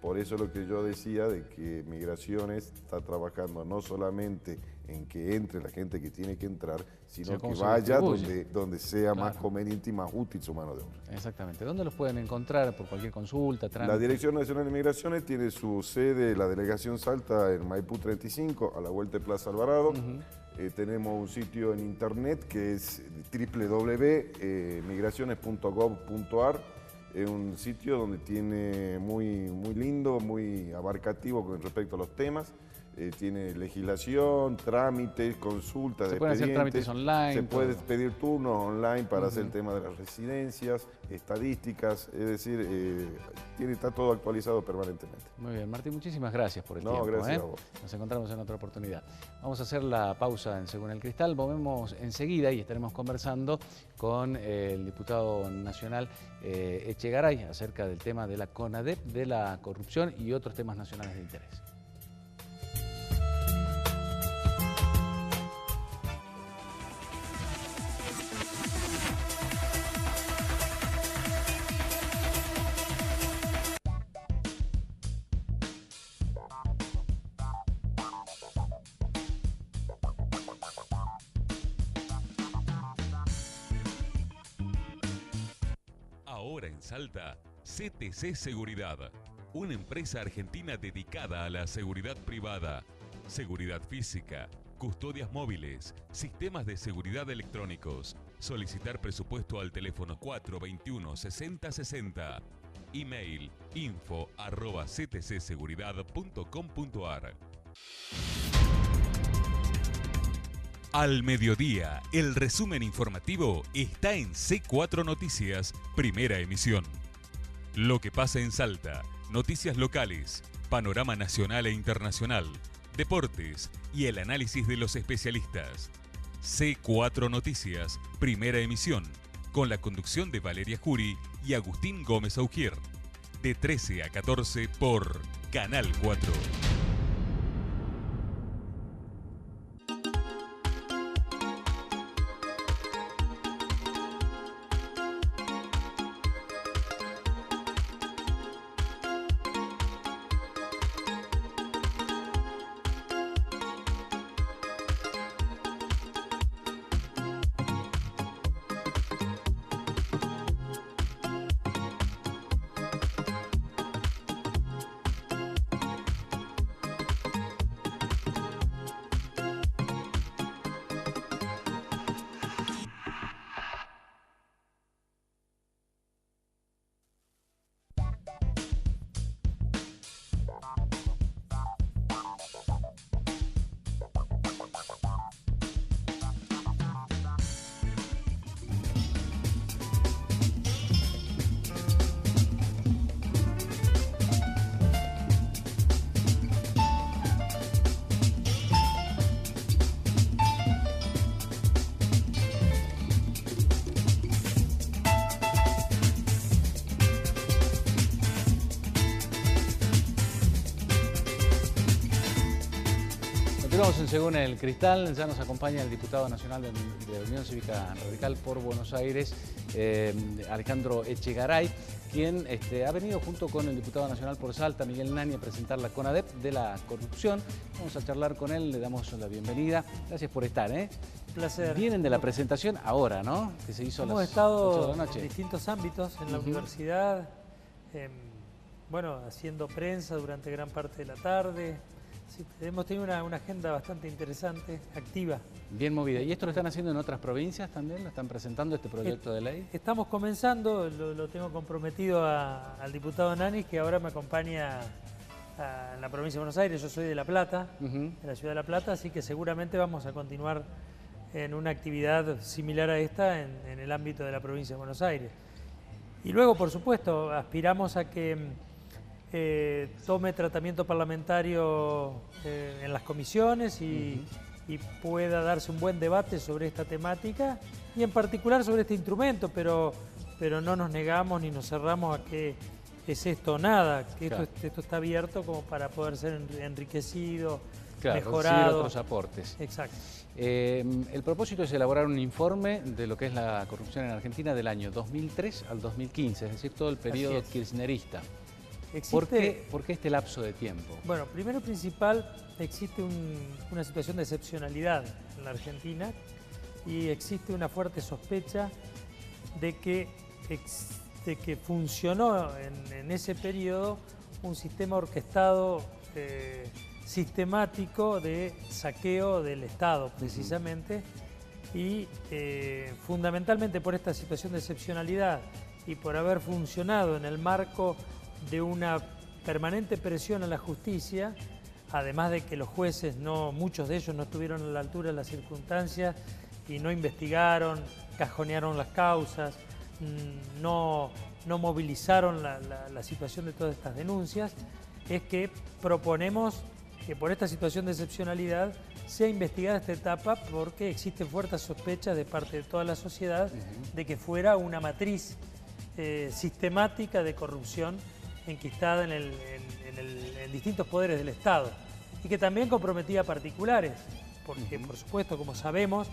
Speaker 2: Por eso lo que yo decía de que Migraciones está trabajando no solamente en que entre la gente que tiene que entrar, sino que vaya donde sea más conveniente y más útil su mano de obra.
Speaker 1: Exactamente. ¿Dónde los pueden encontrar por cualquier consulta, trámite?
Speaker 2: La Dirección Nacional de Migraciones tiene su sede, la Delegación Salta, en Maipú 35, a la vuelta de Plaza Alvarado. Tenemos un sitio en internet que es www.migraciones.gov.ar. Es un sitio donde tiene muy lindo, muy abarcativo con respecto a los temas. Tiene legislación, trámites, consultas de expedientes.
Speaker 1: Se pueden hacer trámites online.
Speaker 2: Se puede pedir turnos online para hacer el tema de las residencias, estadísticas, es decir, está todo actualizado permanentemente.
Speaker 1: Muy bien, Martín, muchísimas gracias por el tiempo.
Speaker 2: Gracias a vos.
Speaker 1: Nos encontramos en otra oportunidad. Vamos a hacer la pausa en Según el Cristal, volvemos enseguida y estaremos conversando con el diputado nacional Echegaray acerca del tema de la CONADEP, de la corrupción y otros temas nacionales de interés.
Speaker 3: Ahora en Salta, CTC Seguridad, una empresa argentina dedicada a la seguridad privada, seguridad física, custodias móviles, sistemas de seguridad electrónicos. Solicitar presupuesto al teléfono 421-6060. Email info@ctcseguridad.com.ar. Al mediodía, el resumen informativo está en C4 Noticias, primera emisión. Lo que pasa en Salta, noticias locales, panorama nacional e internacional, deportes y el análisis de los especialistas. C4 Noticias, primera emisión, con la conducción de Valeria Jury y Agustín Gómez Augier. De 13 a 14 por Canal 4.
Speaker 1: Continuamos en Según el Cristal, ya nos acompaña el diputado nacional de la Unión Cívica Radical por Buenos Aires, Alejandro Echegaray, quien ha venido junto con el diputado nacional por Salta, Miguel Nani, a presentar la CONADEP de la corrupción. Vamos a charlar con él, le damos la bienvenida. Gracias por estar. Un
Speaker 4: placer.
Speaker 1: Vienen de la presentación ahora, ¿no? Que se hizo a las 8 de la noche.
Speaker 4: Hemos estado en distintos ámbitos en la universidad, bueno, haciendo prensa durante gran parte de la tarde. Sí, hemos tenido una agenda bastante interesante, activa.
Speaker 1: Bien movida. ¿Y esto lo están haciendo en otras provincias también? ¿Lo están presentando este proyecto de ley?
Speaker 4: Estamos comenzando, lo tengo comprometido al diputado Nani, que ahora me acompaña en la provincia de Buenos Aires. Yo soy de La Plata, de la ciudad de La Plata, así que seguramente vamos a continuar en una actividad similar a esta en el ámbito de la provincia de Buenos Aires. Y luego, por supuesto, aspiramos a que tome tratamiento parlamentario en las comisiones y pueda darse un buen debate sobre esta temática y en particular sobre este instrumento, pero no nos negamos ni nos cerramos a que es esto o nada, que
Speaker 1: claro,
Speaker 4: esto está abierto como para poder ser enriquecido,
Speaker 1: claro,
Speaker 4: mejorado.
Speaker 1: recibir otros aportes.
Speaker 4: Exacto.
Speaker 1: El propósito es elaborar un informe de lo que es la corrupción en Argentina del año 2003 al 2015, es decir, todo el periodo kirchnerista. ¿Por qué este lapso de tiempo?
Speaker 4: Bueno, primero y principal, existe una situación de excepcionalidad en la Argentina y existe una fuerte sospecha de que funcionó en ese periodo un sistema orquestado sistemático de saqueo del Estado, precisamente, y fundamentalmente por esta situación de excepcionalidad y por haber funcionado en el marco de una permanente presión a la justicia, además de que los jueces, muchos de ellos no estuvieron a la altura de las circunstancias y no investigaron, cajonearon las causas, no movilizaron la situación de todas estas denuncias, es que proponemos que por esta situación de excepcionalidad sea investigada esta etapa porque existen fuertes sospechas de parte de toda la sociedad de que fuera una matriz sistemática de corrupción enquistada en distintos poderes del Estado y que también comprometía a particulares, porque por supuesto, como sabemos,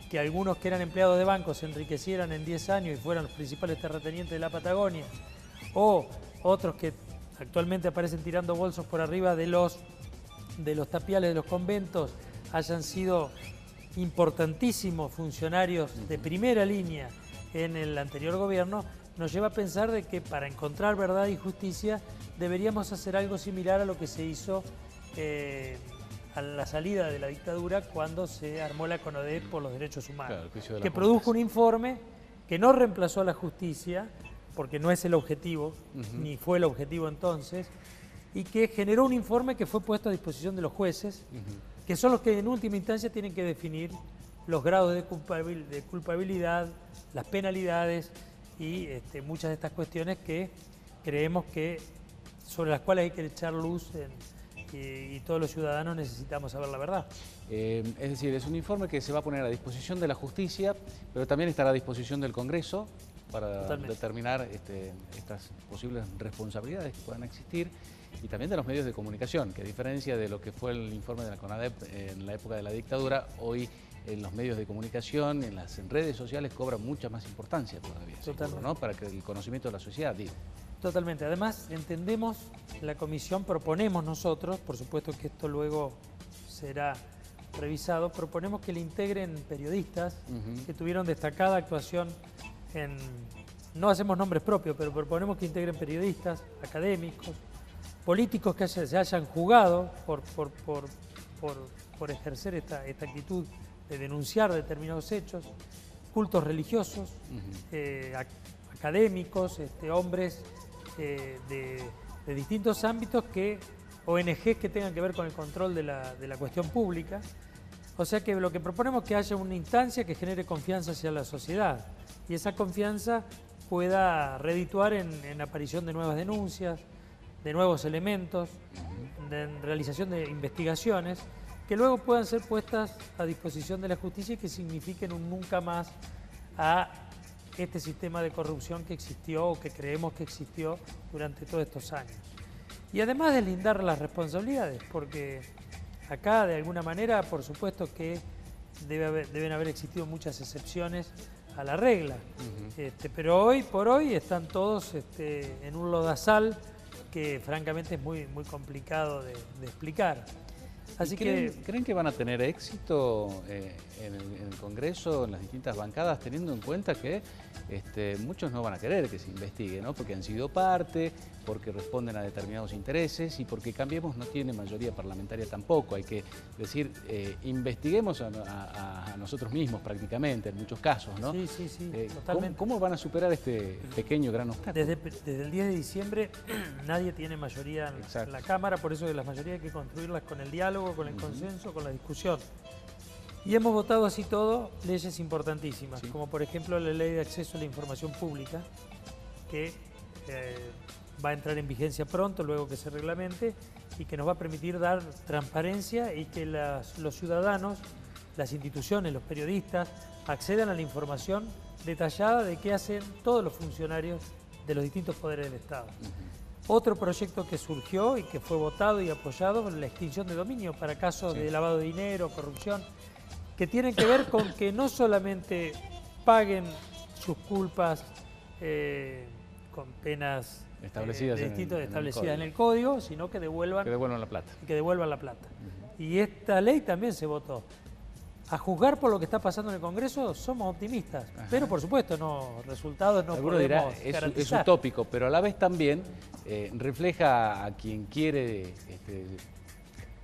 Speaker 4: que algunos que eran empleados de bancos se enriquecieran en 10 años y fueran los principales terratenientes de la Patagonia, o otros que actualmente aparecen tirando bolsos por arriba de los tapiales de los conventos, hayan sido importantísimos funcionarios de primera línea en el anterior gobierno, nos lleva a pensar de que para encontrar verdad y justicia deberíamos hacer algo similar a lo que se hizo a la salida de la dictadura cuando se armó la CONADEP por los derechos humanos,
Speaker 1: claro,
Speaker 4: que produjo un informe que no reemplazó a la justicia, porque no es el objetivo, ni fue el objetivo entonces, y que generó un informe que fue puesto a disposición de los jueces, que son los que en última instancia tienen que definir los grados de culpabilidad, las penalidades y muchas de estas cuestiones que creemos que sobre las cuales hay que echar luz y todos los ciudadanos necesitamos saber la verdad.
Speaker 1: Es decir, es un informe que se va a poner a disposición de la justicia, pero también estará a disposición del Congreso para determinar estas posibles responsabilidades que puedan existir y también de los medios de comunicación, que a diferencia de lo que fue el informe de la CONADEP en la época de la dictadura, hoy en los medios de comunicación, en las redes sociales cobra mucha más importancia todavía, seguro, ¿no? Para que el conocimiento de la sociedad diga.
Speaker 4: Totalmente. Además, entendemos, la comisión proponemos nosotros, por supuesto que esto luego será revisado, proponemos que le integren periodistas que tuvieron destacada actuación no hacemos nombres propios, pero proponemos que integren periodistas, académicos, políticos que se hayan jugado por ejercer esta actitud de denunciar determinados hechos, cultos religiosos, académicos, hombres de distintos ámbitos, ONGs que tengan que ver con el control de la cuestión pública. O sea que lo que proponemos es que haya una instancia que genere confianza hacia la sociedad y esa confianza pueda redituar en aparición de nuevas denuncias, de nuevos elementos, de realización de investigaciones que luego puedan ser puestas a disposición de la justicia y que signifiquen un nunca más a este sistema de corrupción que existió o que creemos que existió durante todos estos años. Y además deslindar las responsabilidades, porque acá de alguna manera, por supuesto que deben haber existido muchas excepciones a la regla, pero hoy por hoy están todos en un lodazal que francamente es muy complicado de explicar. Así
Speaker 1: ¿Creen que van a tener éxito en el Congreso, en las distintas bancadas, teniendo en cuenta que muchos no van a querer que se investigue, ¿no? Porque han sido parte, porque responden a determinados intereses y porque Cambiemos no tiene mayoría parlamentaria tampoco? Hay que decir, investiguemos a nosotros mismos prácticamente, en muchos casos, ¿no?
Speaker 4: Sí, totalmente.
Speaker 1: ¿Cómo van a superar este pequeño gran obstáculo?
Speaker 4: Desde el 10 de diciembre nadie tiene mayoría en la Cámara, por eso que las mayorías hay que construirlas con el diálogo, con el consenso, con la discusión. Y hemos votado así todo leyes importantísimas, como por ejemplo la Ley de Acceso a la Información Pública, que va a entrar en vigencia pronto, luego que se reglamente, y que nos va a permitir dar transparencia y que los ciudadanos, las instituciones, los periodistas, accedan a la información detallada de qué hacen todos los funcionarios de los distintos poderes del Estado. Otro proyecto que surgió y que fue votado y apoyado es la extinción de dominio para casos de lavado de dinero, corrupción, que tienen que ver con que no solamente paguen sus culpas con penas
Speaker 1: establecidas
Speaker 4: en el código, sino que devuelvan
Speaker 1: la plata.
Speaker 4: Que devuelvan la plata. Y esta ley también se votó. A juzgar por lo que está pasando en el Congreso, somos optimistas. Pero, por supuesto, resultados no podemos garantizar.
Speaker 1: Es utópico, pero a la vez también refleja a quien quiere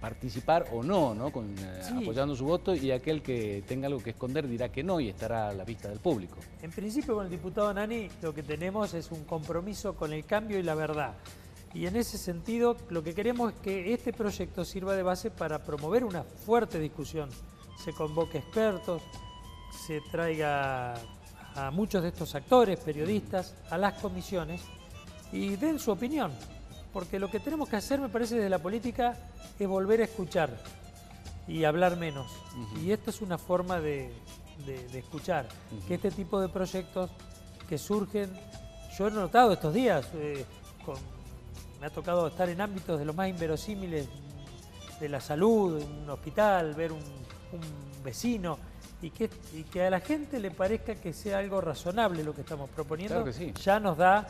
Speaker 1: participar o no, apoyando su voto, y aquel que tenga algo que esconder dirá que no y estará a la vista del público.
Speaker 4: En principio, con el diputado Nani, lo que tenemos es un compromiso con el cambio y la verdad. Y en ese sentido, lo que queremos es que este proyecto sirva de base para promover una fuerte discusión. Se convoque expertos, se traiga a muchos de estos actores, periodistas, a las comisiones y den su opinión. Porque lo que tenemos que hacer, me parece, desde la política es volver a escuchar y hablar menos. Y esto es una forma de escuchar. Que este tipo de proyectos que surgen, yo he notado estos días, me ha tocado estar en ámbitos de los más inverosímiles de la salud, en un hospital, ver un vecino, y que a la gente le parezca que sea algo razonable lo que estamos proponiendo,
Speaker 1: claro que sí.
Speaker 4: Ya nos da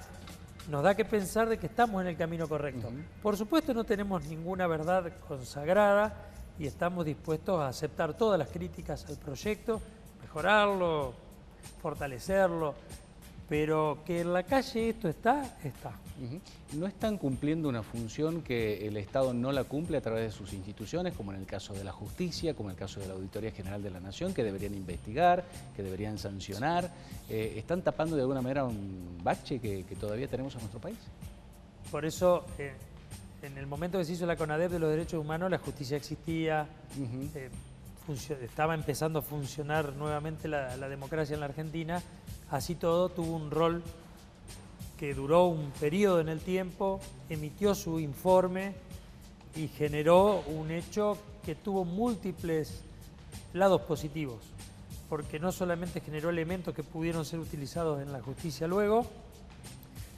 Speaker 4: que pensar de que estamos en el camino correcto. Por supuesto, no tenemos ninguna verdad consagrada y estamos dispuestos a aceptar todas las críticas al proyecto, mejorarlo, fortalecerlo, pero que en la calle esto está.
Speaker 1: ¿No están cumpliendo una función que el Estado no la cumple a través de sus instituciones, como en el caso de la justicia, como en el caso de la Auditoría General de la Nación, que deberían investigar, que deberían sancionar? ¿Están tapando de alguna manera un bache que todavía tenemos en nuestro país?
Speaker 4: Por eso, en el momento que se hizo la CONADEP de los Derechos Humanos, la justicia existía, estaba empezando a funcionar nuevamente la democracia en la Argentina. Así todo, tuvo un rol que duró un periodo en el tiempo, emitió su informe y generó un hecho que tuvo múltiples lados positivos, porque no solamente generó elementos que pudieron ser utilizados en la justicia luego,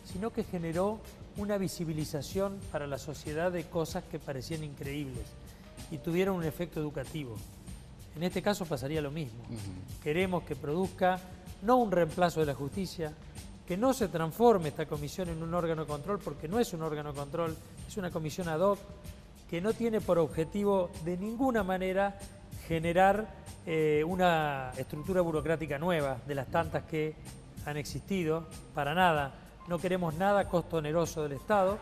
Speaker 4: sino que generó una visibilización para la sociedad de cosas que parecían increíbles y tuvieron un efecto educativo. En este caso pasaría lo mismo. Queremos que produzca no un reemplazo de la justicia, que no se transforme esta comisión en un órgano de control, porque no es un órgano de control, es una comisión ad hoc que no tiene por objetivo de ninguna manera generar una estructura burocrática nueva de las tantas que han existido, para nada. No queremos nada costo oneroso del Estado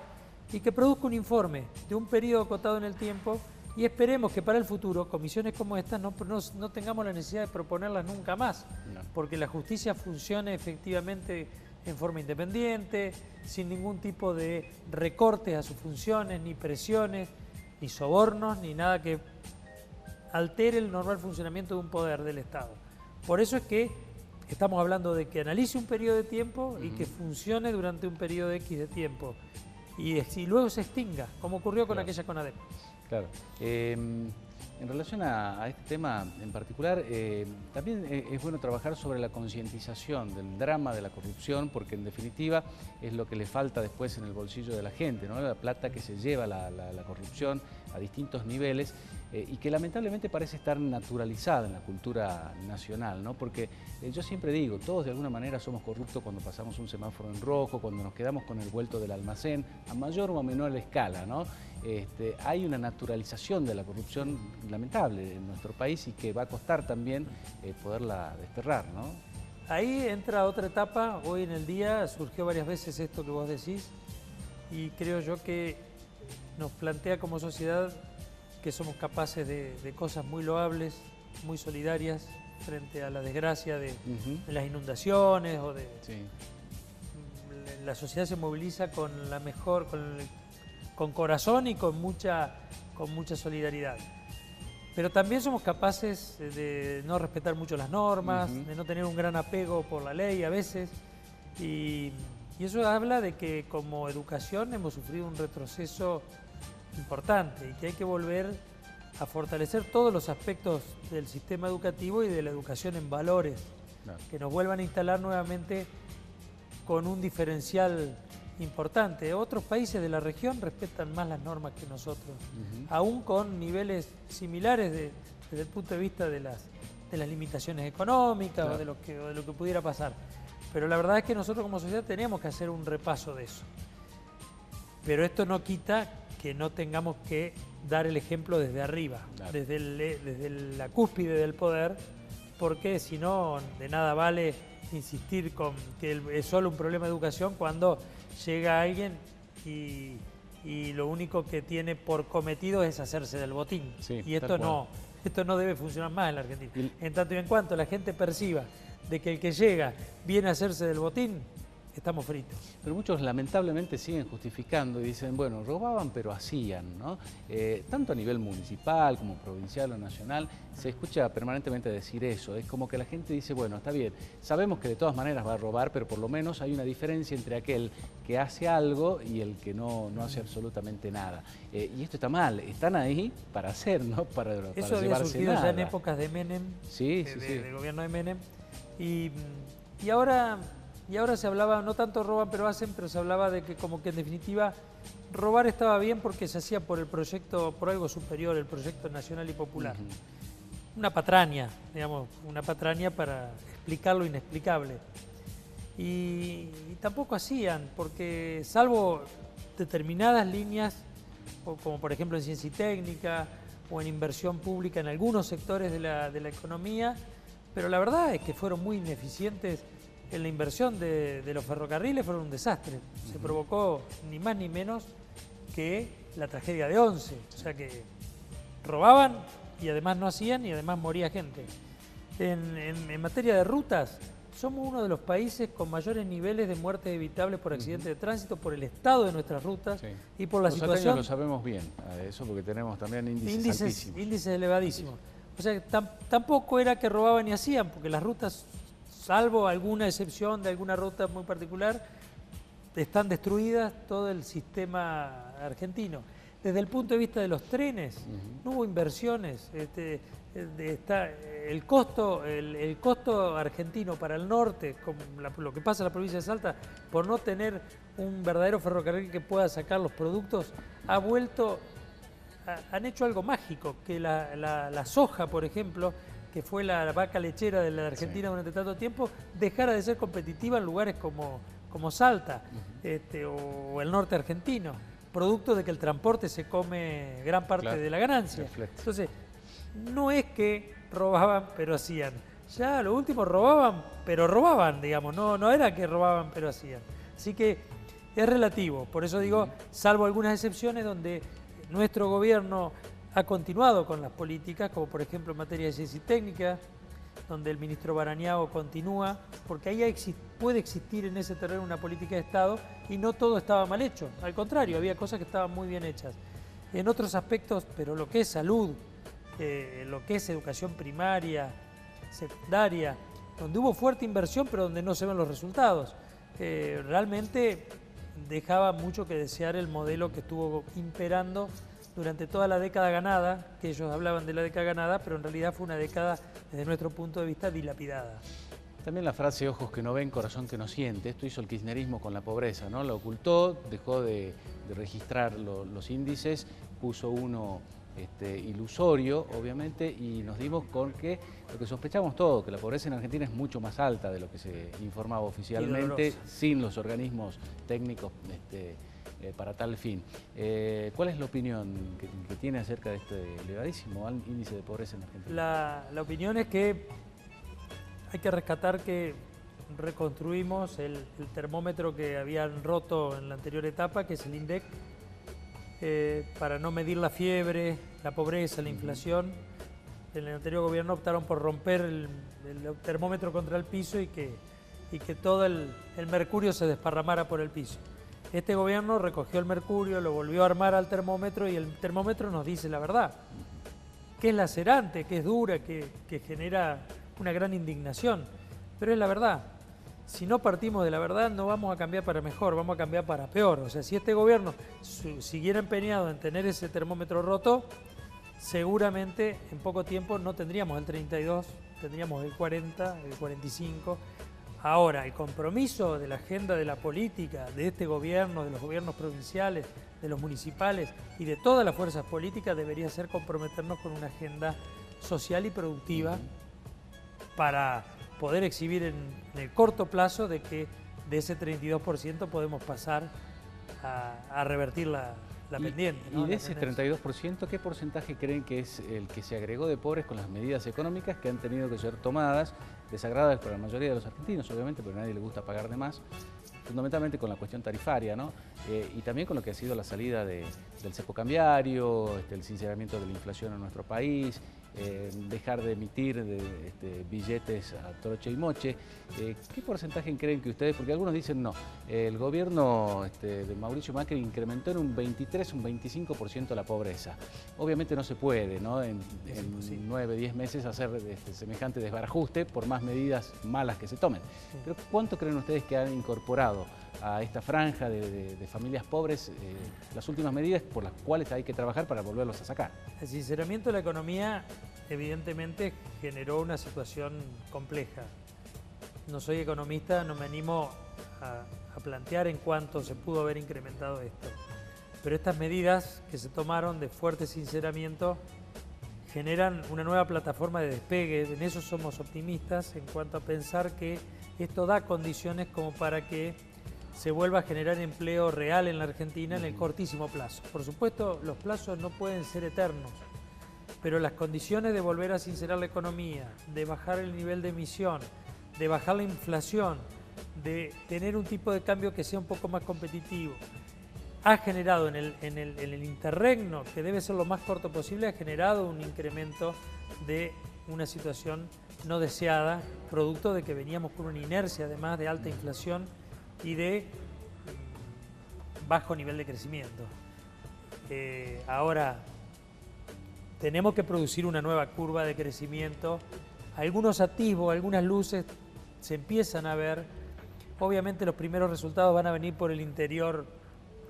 Speaker 4: y que produzca un informe de un periodo acotado en el tiempo. Y esperemos que para el futuro comisiones como esta no tengamos la necesidad de proponerlas nunca más, porque la justicia funcione efectivamente en forma independiente, sin ningún tipo de recortes a sus funciones, ni presiones, ni sobornos, ni nada que altere el normal funcionamiento de un poder del Estado. Por eso es que estamos hablando de que analice un periodo de tiempo y que funcione durante un periodo X de tiempo y luego se extinga, como ocurrió con aquella CONADEP.
Speaker 1: Claro. En relación a este tema en particular, también es bueno trabajar sobre la concientización del drama de la corrupción, porque en definitiva es lo que le falta después en el bolsillo de la gente, ¿no? La plata que se lleva la corrupción a distintos niveles y que lamentablemente parece estar naturalizada en la cultura nacional, ¿no? Porque yo siempre digo, todos de alguna manera somos corruptos cuando pasamos un semáforo en rojo, cuando nos quedamos con el vuelto del almacén, a mayor o a menor escala, ¿no? Hay una naturalización de la corrupción lamentable en nuestro país y que va a costar también poderla desterrar, ¿no?
Speaker 4: Ahí entra otra etapa. Hoy en el día surgió varias veces esto que vos decís y creo yo que nos plantea como sociedad que somos capaces de cosas muy loables, muy solidarias frente a la desgracia de las inundaciones o de...
Speaker 1: Sí.
Speaker 4: La sociedad se moviliza con con corazón y con mucha solidaridad. Pero también somos capaces de no respetar mucho las normas, de no tener un gran apego por la ley a veces. Y eso habla de que como educación hemos sufrido un retroceso importante y que hay que volver a fortalecer todos los aspectos del sistema educativo y de la educación en valores, claro, que nos vuelvan a instalar nuevamente con un diferencial importante. Otros países de la región respetan más las normas que nosotros, aún con niveles similares desde el punto de vista de las limitaciones económicas, claro, o de lo que pudiera pasar. Pero la verdad es que nosotros como sociedad tenemos que hacer un repaso de eso. Pero esto no quita que no tengamos que dar el ejemplo desde arriba, claro, desde la cúspide del poder, porque si no, de nada vale insistir con que es solo un problema de educación cuando llega alguien y lo único que tiene por cometido es hacerse del botín. Sí, y esto no debe funcionar más en la Argentina. En tanto y en cuanto la gente perciba de que el que llega viene a hacerse del botín, estamos fritos.
Speaker 1: Pero muchos lamentablemente siguen justificando y dicen, bueno, robaban pero hacían, ¿no? Tanto a nivel municipal como provincial o nacional, se escucha permanentemente decir eso. Es como que la gente dice, bueno, está bien, sabemos que de todas maneras va a robar, pero por lo menos hay una diferencia entre aquel que hace algo y el que no hace absolutamente nada. Y esto está mal, están ahí para hacer, ¿no? Para
Speaker 4: eso había surgido ya en épocas de Menem,
Speaker 1: del
Speaker 4: gobierno de Menem, y ahora se hablaba, no tanto roban pero hacen, pero se hablaba de que como que en definitiva robar estaba bien porque se hacía por el proyecto, por algo superior, el proyecto nacional y popular. Una patraña, digamos, una patraña para explicar lo inexplicable. Y tampoco hacían, porque salvo determinadas líneas, como por ejemplo en ciencia y técnica o en inversión pública en algunos sectores de la economía, pero la verdad es que fueron muy ineficientes. En la inversión de los ferrocarriles fueron un desastre. Se provocó ni más ni menos que la tragedia de Once. O sea que robaban y además no hacían y además moría gente. En materia de rutas, somos uno de los países con mayores niveles de muertes evitables por accidentes de tránsito, por el estado de nuestras rutas y por la situación.
Speaker 1: Lo sabemos bien, eso porque tenemos también índices altísimos.
Speaker 4: Índices elevadísimos. O sea, tampoco era que robaban y hacían, porque las rutas, salvo alguna excepción de alguna ruta muy particular, están destruidas todo el sistema argentino. Desde el punto de vista de los trenes, no hubo inversiones. El costo argentino para el norte, como lo que pasa en la provincia de Salta, por no tener un verdadero ferrocarril que pueda sacar los productos, han hecho algo mágico, que la soja, por ejemplo, que fue la vaca lechera de la Argentina durante tanto tiempo, dejara de ser competitiva en lugares como Salta o el norte argentino, producto de que el transporte se come gran parte de la ganancia. Entonces, no es que robaban pero hacían. Ya lo último robaban, pero robaban, digamos, no era que robaban pero hacían. Así que es relativo, por eso digo, salvo algunas excepciones donde nuestro gobierno ha continuado con las políticas, como por ejemplo en materia de ciencia y técnica, donde el ministro Barañao continúa, porque ahí puede existir en ese terreno una política de Estado y no todo estaba mal hecho. Al contrario, había cosas que estaban muy bien hechas. En otros aspectos, pero lo que es salud, lo que es educación primaria, secundaria, donde hubo fuerte inversión pero donde no se ven los resultados, realmente dejaba mucho que desear el modelo que estuvo imperando durante toda la década ganada, que ellos hablaban de la década ganada, pero en realidad fue una década, desde nuestro punto de vista, dilapidada.
Speaker 1: También la frase ojos que no ven, corazón que no siente, esto hizo el kirchnerismo con la pobreza, ¿no? La ocultó, dejó de registrar los índices, puso uno ilusorio, obviamente, y nos dimos con que lo que sospechamos todos, que la pobreza en Argentina es mucho más alta de lo que se informaba oficialmente, sin los organismos técnicos para tal fin. ¿Cuál es la opinión que tiene acerca de este elevadísimo índice de pobreza en Argentina?
Speaker 4: La opinión es que hay que rescatar que reconstruimos el termómetro que habían roto en la anterior etapa, que es el INDEC, para no medir la fiebre, la pobreza, la inflación. En el anterior gobierno optaron por romper el termómetro contra el piso y que todo el mercurio se desparramara por el piso. Este gobierno recogió el mercurio, lo volvió a armar al termómetro y el termómetro nos dice la verdad. es lacerante, que es dura, que genera una gran indignación, pero es la verdad. Si no partimos de la verdad, no vamos a cambiar para mejor, vamos a cambiar para peor. O sea, si este gobierno siguiera empeñado en tener ese termómetro roto, seguramente en poco tiempo no tendríamos el 32, tendríamos el 40, el 45. Ahora, el compromiso de la agenda de la política, de este gobierno, de los gobiernos provinciales, de los municipales y de todas las fuerzas políticas debería ser comprometernos con una agenda social y productiva para poder exhibir en el corto plazo de que de ese 32% podemos pasar a revertir la pendiente, ¿no?
Speaker 1: Y de ese 32%, ¿qué porcentaje creen que es el que se agregó de pobres con las medidas económicas que han tenido que ser tomadas, desagradables para la mayoría de los argentinos, obviamente, porque a nadie le gusta pagar de más, fundamentalmente con la cuestión tarifaria, ¿no? Y también con lo que ha sido la salida del cepo cambiario, el sinceramiento de la inflación en nuestro país, dejar de emitir billetes a troche y moche. ¿Qué porcentaje creen que ustedes, porque algunos dicen no, el gobierno de Mauricio Macri incrementó en un 23, un 25% la pobreza? Obviamente no se puede, ¿no? En 9, 10 meses hacer semejante desbarajuste por más medidas malas que se tomen. Pero ¿cuánto creen ustedes que han incorporado a esta franja de familias pobres las últimas medidas por las cuales hay que trabajar para volverlos a sacar?
Speaker 4: El sinceramiento de la economía evidentemente generó una situación compleja. No soy economista, no me animo a plantear en cuánto se pudo haber incrementado esto. Pero estas medidas que se tomaron de fuerte sinceramiento generan una nueva plataforma de despegue. En eso somos optimistas en cuanto a pensar que esto da condiciones como para que se vuelva a generar empleo real en la Argentina en el cortísimo plazo. Por supuesto, los plazos no pueden ser eternos, pero las condiciones de volver a sincerar la economía, de bajar el nivel de emisión, de bajar la inflación, de tener un tipo de cambio que sea un poco más competitivo, ha generado en el interregno, que debe ser lo más corto posible, ha generado un incremento de una situación no deseada, producto de que veníamos con una inercia además de alta inflación y de bajo nivel de crecimiento. Ahora tenemos que producir una nueva curva de crecimiento. Algunos atisbos, algunas luces se empiezan a ver. Obviamente los primeros resultados van a venir por el interior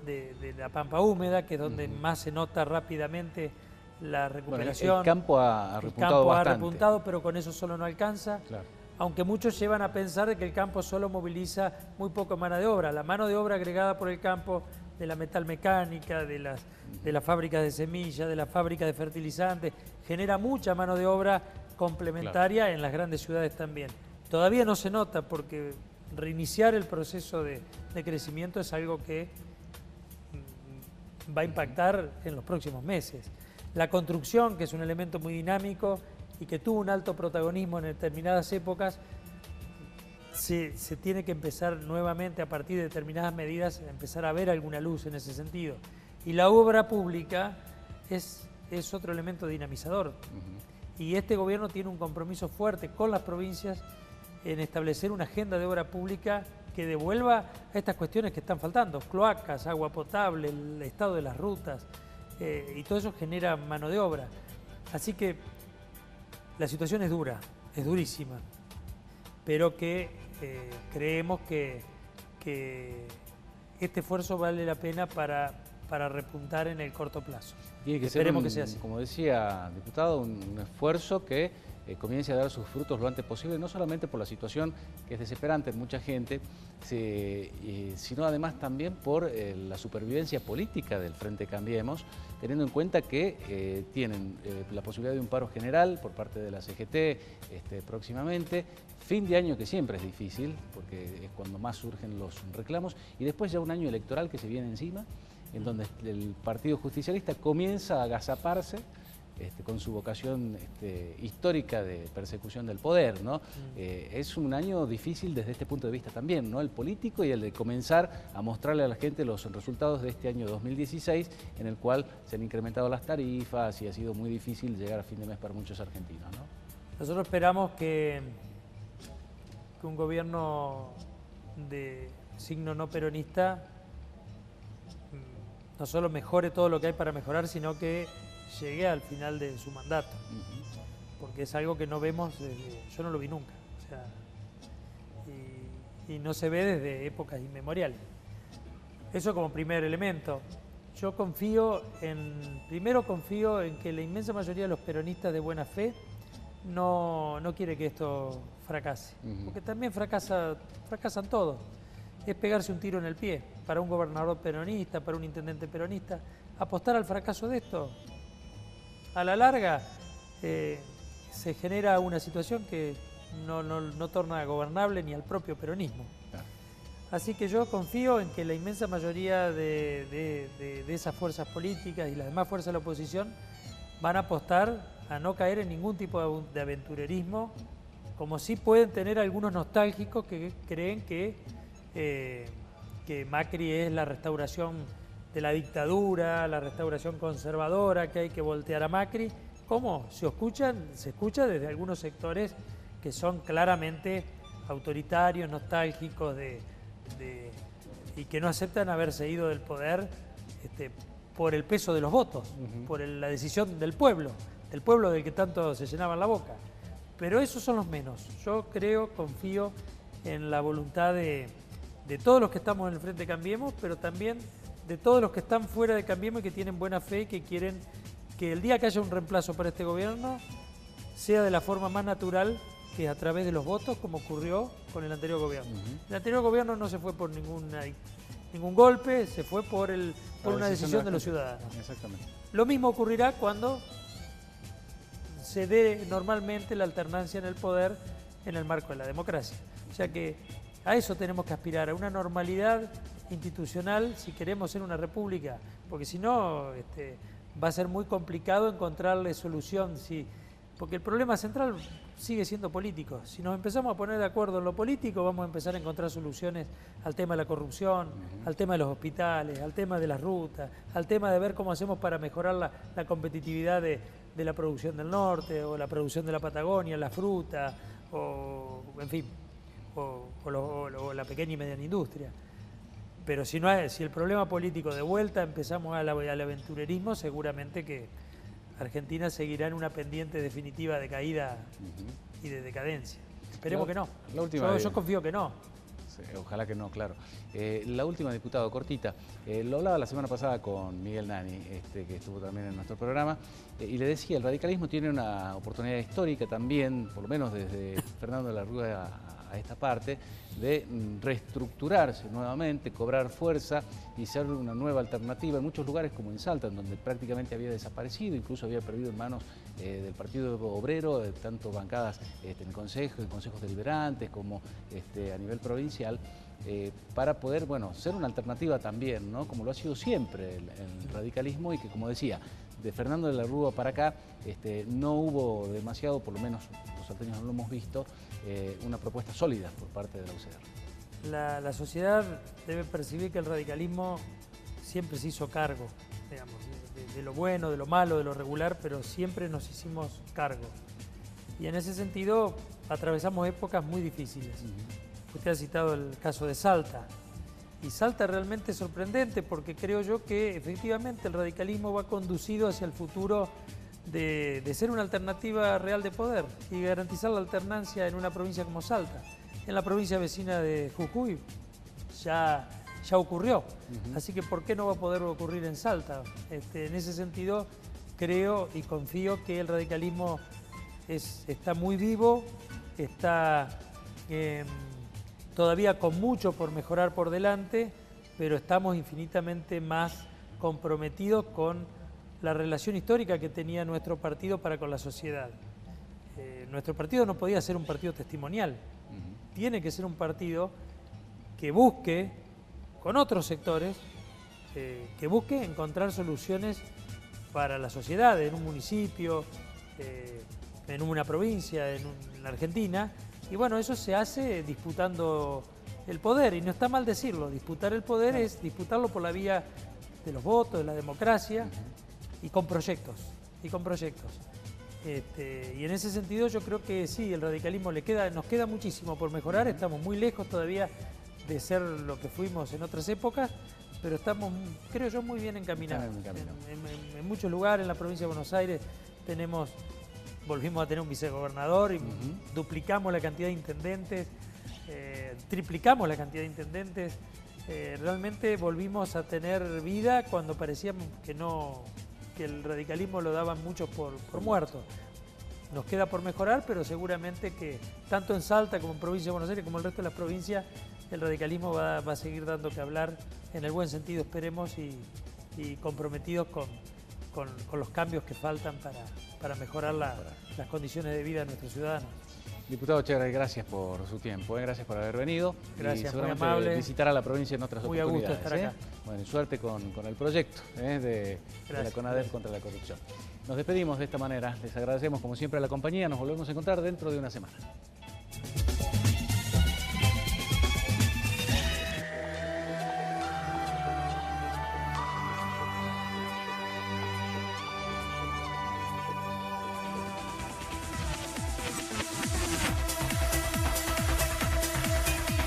Speaker 4: de la pampa húmeda, que es donde más se nota rápidamente la recuperación.
Speaker 1: Bueno, el campo ha repuntado bastante.
Speaker 4: Ha repuntado, pero con eso solo no alcanza. Claro. Aunque muchos llevan a pensar de que el campo solo moviliza muy poca mano de obra. La mano de obra agregada por el campo de la metalmecánica, de las fábricas de semillas, de las fábricas de fertilizantes, genera mucha mano de obra complementaria en las grandes ciudades también. Todavía no se nota porque reiniciar el proceso de crecimiento es algo que va a impactar en los próximos meses. La construcción, que es un elemento muy dinámico y que tuvo un alto protagonismo en determinadas épocas, se tiene que empezar nuevamente a partir de determinadas medidas a empezar a ver alguna luz en ese sentido. Y la obra pública es otro elemento dinamizador. Y este gobierno tiene un compromiso fuerte con las provincias en establecer una agenda de obra pública que devuelva a estas cuestiones que están faltando, cloacas, agua potable, el estado de las rutas, y todo eso genera mano de obra. Así que la situación es dura, es durísima, pero que creemos que este esfuerzo vale la pena para repuntar en el corto plazo.
Speaker 1: Tiene que
Speaker 4: Esperemos
Speaker 1: ser
Speaker 4: que sea así.
Speaker 1: Como decía, diputado, un esfuerzo que comience a dar sus frutos lo antes posible, no solamente por la situación que es desesperante en mucha gente, sino además también por la supervivencia política del Frente Cambiemos, teniendo en cuenta que tienen la posibilidad de un paro general por parte de la CGT próximamente, fin de año que siempre es difícil, porque es cuando más surgen los reclamos, y después ya un año electoral que se viene encima, en donde el Partido Justicialista comienza a agazaparse con su vocación histórica de persecución del poder, ¿no? Es un año difícil desde este punto de vista también, ¿no? El político y el de comenzar a mostrarle a la gente los resultados de este año 2016, en el cual se han incrementado las tarifas y ha sido muy difícil llegar a fin de mes para muchos argentinos, ¿no?
Speaker 4: Nosotros esperamos que un gobierno de signo no peronista no solo mejore todo lo que hay para mejorar, sino que llegue al final de su mandato, porque es algo que no vemos, yo no lo vi nunca, o sea, y no se ve desde épocas inmemoriales. Eso como primer elemento. Yo primero confío en que la inmensa mayoría de los peronistas de buena fe no quiere que esto fracase, porque también fracasan todos. Es pegarse un tiro en el pie para un gobernador peronista, para un intendente peronista. Apostar al fracaso de esto, a la larga, se genera una situación que no torna gobernable ni al propio peronismo. Así que yo confío en que la inmensa mayoría de esas fuerzas políticas y las demás fuerzas de la oposición van a apostar a no caer en ningún tipo de aventurerismo, como sí pueden tener algunos nostálgicos que creen que Macri es la restauración de la dictadura, la restauración conservadora, que hay que voltear a Macri. ¿Cómo? Se escucha desde algunos sectores que son claramente autoritarios, nostálgicos y que no aceptan haberse ido del poder por el peso de los votos, por la decisión del pueblo del que tanto se llenaban la boca. Pero esos son los menos. Yo confío en la voluntad de todos los que estamos en el Frente Cambiemos, pero también de todos los que están fuera de Cambiemos y que tienen buena fe y que quieren que el día que haya un reemplazo para este gobierno sea de la forma más natural, que a través de los votos, como ocurrió con el anterior gobierno. El anterior gobierno no se fue por ningún golpe, se fue por una decisión de los ciudadanos.
Speaker 1: Exactamente.
Speaker 4: Lo mismo ocurrirá cuando se dé normalmente la alternancia en el poder en el marco de la democracia. O sea que a eso tenemos que aspirar, a una normalidad institucional si queremos ser una república, porque si no va a ser muy complicado encontrarle solución, porque el problema central sigue siendo político. Si nos empezamos a poner de acuerdo en lo político, vamos a empezar a encontrar soluciones al tema de la corrupción, al tema de los hospitales, al tema de las rutas, al tema de ver cómo hacemos para mejorar la competitividad de la producción del norte, o la producción de la Patagonia, la fruta, o en fin, o la pequeña y mediana industria. Pero si el problema político de vuelta empezamos al aventurerismo, seguramente que Argentina seguirá en una pendiente definitiva de caída y de decadencia. Esperemos que no. Yo confío que no.
Speaker 1: Sí, ojalá que no, claro. La última, diputado, cortita. Lo hablaba la semana pasada con Miguel Nani, que estuvo también en nuestro programa, y le decía, el radicalismo tiene una oportunidad histórica también, por lo menos desde Fernando de la Rúa a esta parte, de reestructurarse nuevamente, cobrar fuerza y ser una nueva alternativa en muchos lugares, como en Salta, en donde prácticamente había desaparecido, incluso había perdido en manos del Partido Obrero, tanto bancadas en el Consejo, en consejos deliberantes, como a nivel provincial, para poder, ser una alternativa también, ¿no? Como lo ha sido siempre el radicalismo, y que, como decía, de Fernando de la Rúa para acá no hubo demasiado, por lo menos los salteños no lo hemos visto, una propuesta sólida por parte de la UCR.
Speaker 4: La sociedad debe percibir que el radicalismo siempre se hizo cargo, digamos, de lo bueno, de lo malo, de lo regular, pero siempre nos hicimos cargo. Y en ese sentido atravesamos épocas muy difíciles. Usted ha citado el caso de Salta. Y Salta realmente es sorprendente, porque creo yo que efectivamente el radicalismo va conducido hacia el futuro de ser una alternativa real de poder y garantizar la alternancia en una provincia como Salta. En la provincia vecina de Jujuy ya ocurrió, así que ¿por qué no va a poder ocurrir en Salta? En ese sentido creo y confío que el radicalismo está muy vivo, está todavía con mucho por mejorar por delante, pero estamos infinitamente más comprometidos con la relación histórica que tenía nuestro partido para con la sociedad. Nuestro partido no podía ser un partido testimonial, tiene que ser un partido que busque, con otros sectores, que busque encontrar soluciones para la sociedad, en un municipio, en una provincia, en la Argentina. Y bueno, eso se hace disputando el poder, y no está mal decirlo, disputar el poder es disputarlo por la vía de los votos, de la democracia, y con proyectos. Y en ese sentido yo creo que sí, el radicalismo nos queda muchísimo por mejorar, estamos muy lejos todavía de ser lo que fuimos en otras épocas, pero estamos, creo yo, muy bien encaminados.
Speaker 1: Están en camino.
Speaker 4: En muchos lugares en la provincia de Buenos Aires volvimos a tener un vicegobernador y duplicamos la cantidad de intendentes, triplicamos la cantidad de intendentes. Realmente volvimos a tener vida cuando parecía que el radicalismo lo daban muchos por muerto. Nos queda por mejorar, pero seguramente que tanto en Salta como en provincia de Buenos Aires como en el resto de las provincias, el radicalismo va a seguir dando que hablar en el buen sentido, esperemos, y comprometidos con los cambios que faltan para mejorar las condiciones de vida de nuestros ciudadanos.
Speaker 1: Diputado Echegaray, gracias por su tiempo, gracias por haber venido.
Speaker 4: Gracias,
Speaker 1: y
Speaker 4: muy
Speaker 1: seguramente
Speaker 4: amable.
Speaker 1: Visitar a la provincia en otras
Speaker 4: muy
Speaker 1: oportunidades.
Speaker 4: Muy a gusto estar acá.
Speaker 1: Bueno, y suerte con el proyecto de la CONADEP contra la corrupción. Nos despedimos de esta manera, les agradecemos como siempre a la compañía, nos volvemos a encontrar dentro de una semana.